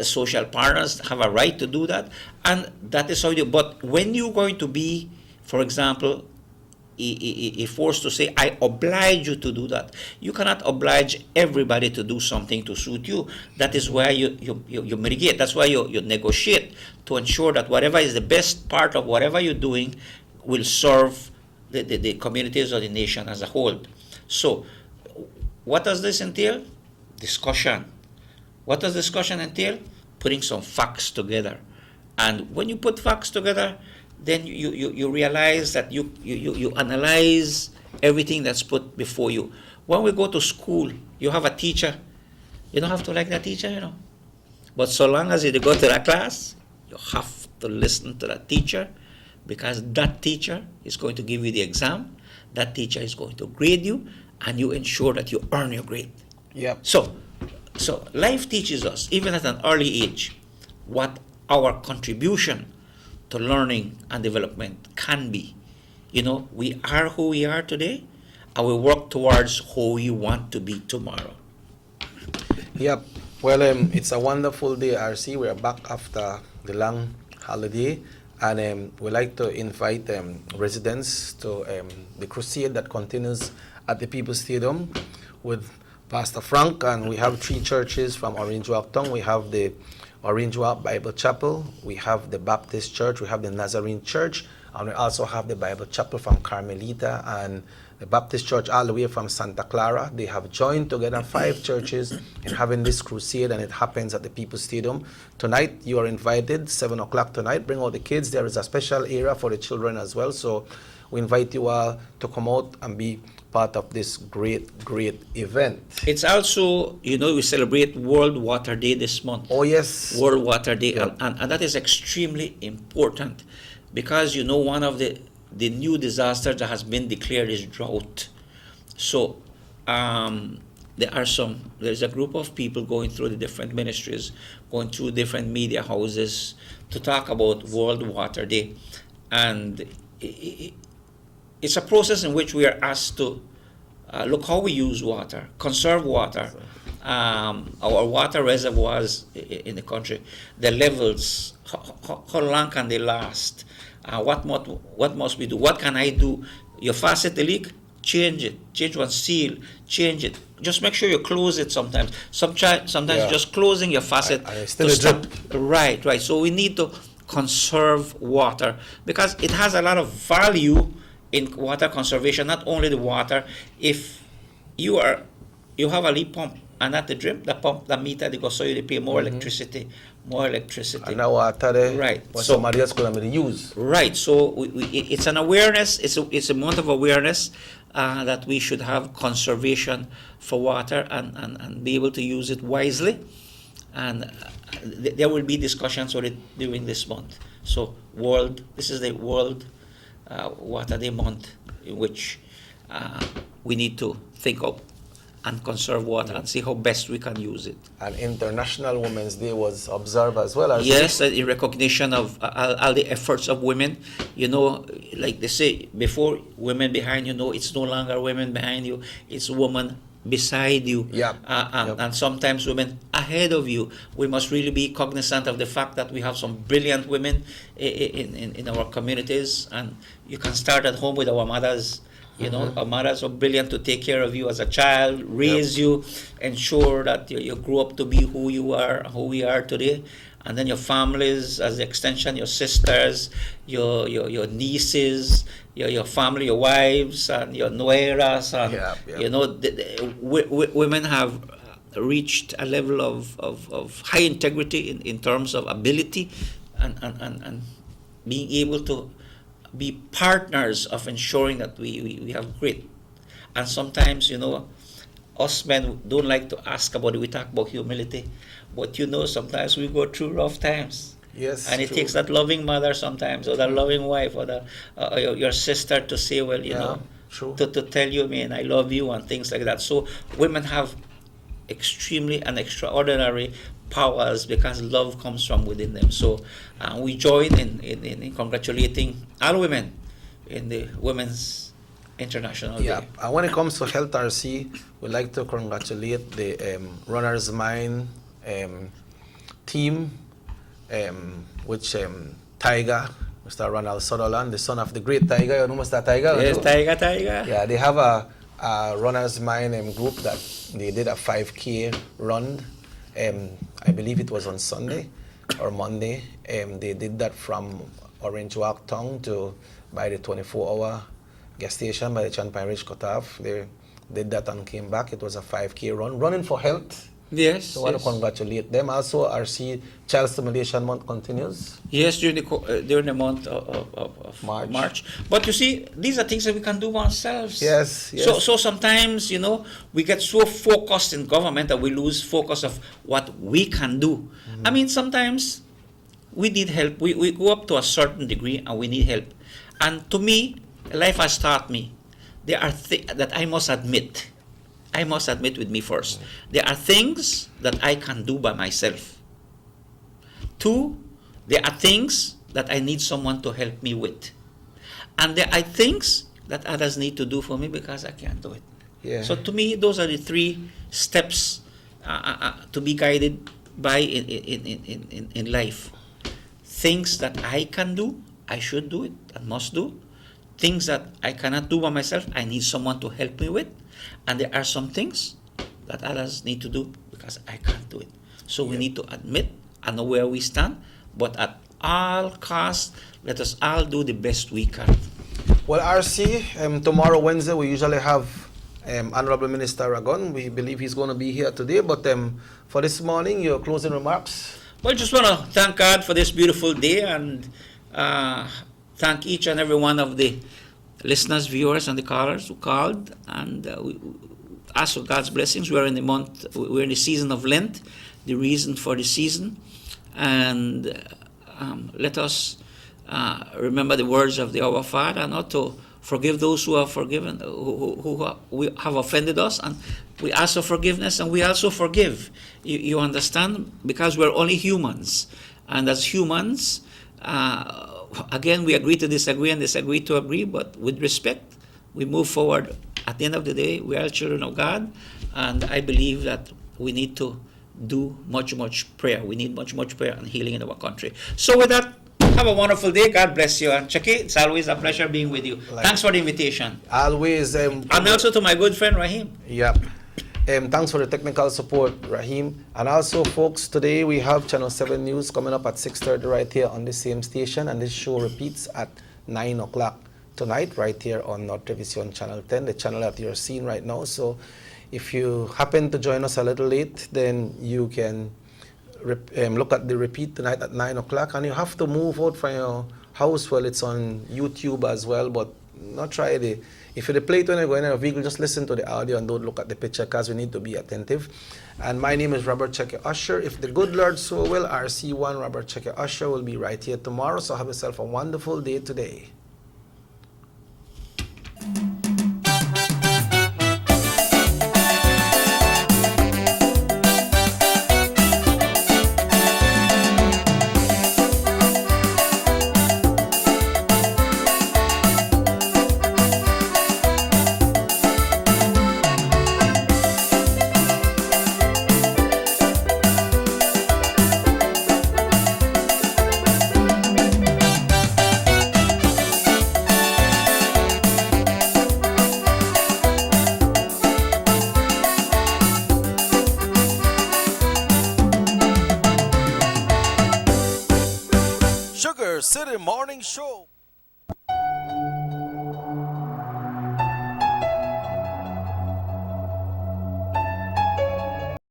Social partners have a right to do that. And that is how you do. But when you're going to be, for example, forced to say, I oblige you to do that. You cannot oblige everybody to do something to suit you. That is why you mitigate. That's why you negotiate to ensure that whatever is the best part of whatever you're doing will serve the communities or the nation as a whole. So what does this entail? Discussion. What does discussion entail? Putting some facts together. And when you put facts together, then you realize that you analyze everything that's put before you. When we go to school, you have a teacher. You don't have to like that teacher, you know. But so long as you go to that class, you have to listen to that teacher, because that teacher is going to give you the exam. That teacher is going to grade you, and you ensure that you earn your grade. Yep. So life teaches us, even at an early age, what our contribution to learning and development can be. You know, we are who we are today, and we work towards who we want to be tomorrow. Yep. Well, it's a wonderful day, RC. We're back after the long holiday, and we'd like to invite residents to the crusade that continues at the People's Stadium with Pastor Frank, and we have 3 churches from Orange Walk Town. We have the Orange Walk Bible Chapel, we have the Baptist Church, we have the Nazarene Church, and we also have the Bible Chapel from Carmelita and the Baptist Church all the way from Santa Clara. They have joined together, 5 churches, in having this crusade, and it happens at the People's Stadium. Tonight, you are invited, 7 o'clock tonight. Bring all the kids. There is a special area for the children as well, so we invite you all to come out and be part of this great event. It's also, you know, we celebrate World Water Day this month. Oh, yes. World Water Day. Yeah. And that is extremely important, because, you know, one of the new disasters that has been declared is drought. So the there's a group of people going through the different ministries, going through different media houses to talk about World Water Day. And it's a process in which we are asked to look how we use water, conserve water, our water reservoirs in the country, the levels, how long can they last, what must we do, what can I do? Your faucet leak, change it, change one seal, change it. Just make sure you close it sometimes. Sometimes just closing your faucet. Still a drip. Right. So we need to conserve water because it has a lot of value in water conservation, not only the water. If you have a leak pump and at the drip, the pump, the meter, they go so you pay more electricity. And now water there, right. What somebody else could have use. Right. So it's an awareness. It's a month of awareness that we should have conservation for water and be able to use it wisely. And there will be discussions on it during this month. So this is the World Water Day month in which we need to think of and conserve water and see how best we can use it. And International Women's Day was observed as well. Yes, in recognition of all the efforts of women. You know, like they say, before women behind you, it's no longer women behind you, it's women beside you. And sometimes women ahead of you. We must really be cognizant of the fact that we have some brilliant women in our communities, and you can start at home with our mothers. Our mothers are brilliant to take care of you as a child, raise you, ensure that you grow up to be who you are, who we are today. And then your families, as the extension, your sisters, your nieces, your family, your wives, and your nueras. And, women have reached a level of high integrity in terms of ability and being able to be partners of ensuring that we have grit. And sometimes, us men don't like to ask about it. We talk about humility, but sometimes we go through rough times. Yes, and it takes that loving mother sometimes, or that loving wife, or your sister to say, to tell you, man, I love you, and things like that. So women have extremely and extraordinary powers because love comes from within them. So we join in congratulating all women in the Women's International Day. And when it comes to Health RC, we'd like to congratulate the Runner's Mind team, which Tiger, Mr. Ronald Sutherland, the son of the great Tiger. You know Mr. Tiger? Yes, Tiger. Yeah, they have a Runner's Mind group that they did a 5K run. I believe it was on Sunday or Monday. They did that from Orange Walk Town to by the 24-hour gas station by the Champagne Ridge Cutoff. They did that and came back. It was a 5K run, running for health. Yes. So I want to congratulate them. Also, RC Child Stimulation Month continues. Yes, during the month of March. But you see, these are things that we can do ourselves. Yes. So sometimes, we get so focused in government that we lose focus of what we can do. Mm-hmm. I mean, sometimes we need help. We go up to a certain degree and we need help. And to me, life has taught me there are things that I must admit with me first. There are things that I can do by myself. 2, there are things that I need someone to help me with. And there are things that others need to do for me because I can't do it. Yeah. So to me, those are the 3 steps to be guided by in life. Things that I can do, I should do it and must do. Things that I cannot do by myself, I need someone to help me with. And there are some things that others need to do because I can't do it. So we need to admit and know where we stand, but at all costs, let us all do the best we can. Well, RC, tomorrow, Wednesday, we usually have Honorable Minister Aragon. We believe he's going to be here today, but for this morning, your closing remarks? Well, just want to thank God for this beautiful day and thank each and every one of the listeners, viewers, and the callers who called, and we ask for God's blessings. We're in the season of Lent, the reason for the season, and let us remember the words of the Our Father, not to forgive those who have forgiven, who have offended us, and we ask for forgiveness, and we also forgive. You understand? Because we're only humans, and as humans, again, we agree to disagree and disagree to agree, but with respect, we move forward. At the end of the day, we are children of God, and I believe that we need to do much prayer. We need much prayer and healing in our country. So with that, have a wonderful day. God bless you. And Chucky, it's always a pleasure being with you. Thanks for the invitation. Always. And also to my good friend Rahim. Yep. Thanks for the technical support, Rahim. And also, folks, today we have Channel 7 News coming up at 6:30 right here on the same station. And this show repeats at 9 o'clock tonight right here on North Television Channel 10, the channel that you're seeing right now. So if you happen to join us a little late, then you can look at the repeat tonight at 9 o'clock, and you have to move out from your house. Well, it's on YouTube as well, but not try it. If you play it when you're going in a vehicle, just listen to the audio and don't look at the picture, because we need to be attentive. And my name is Robert Cheque Usher. If the good Lord so will, RC1 Robert Cheque Usher will be right here tomorrow. So have yourself a wonderful day today. Sugar City Morning Show.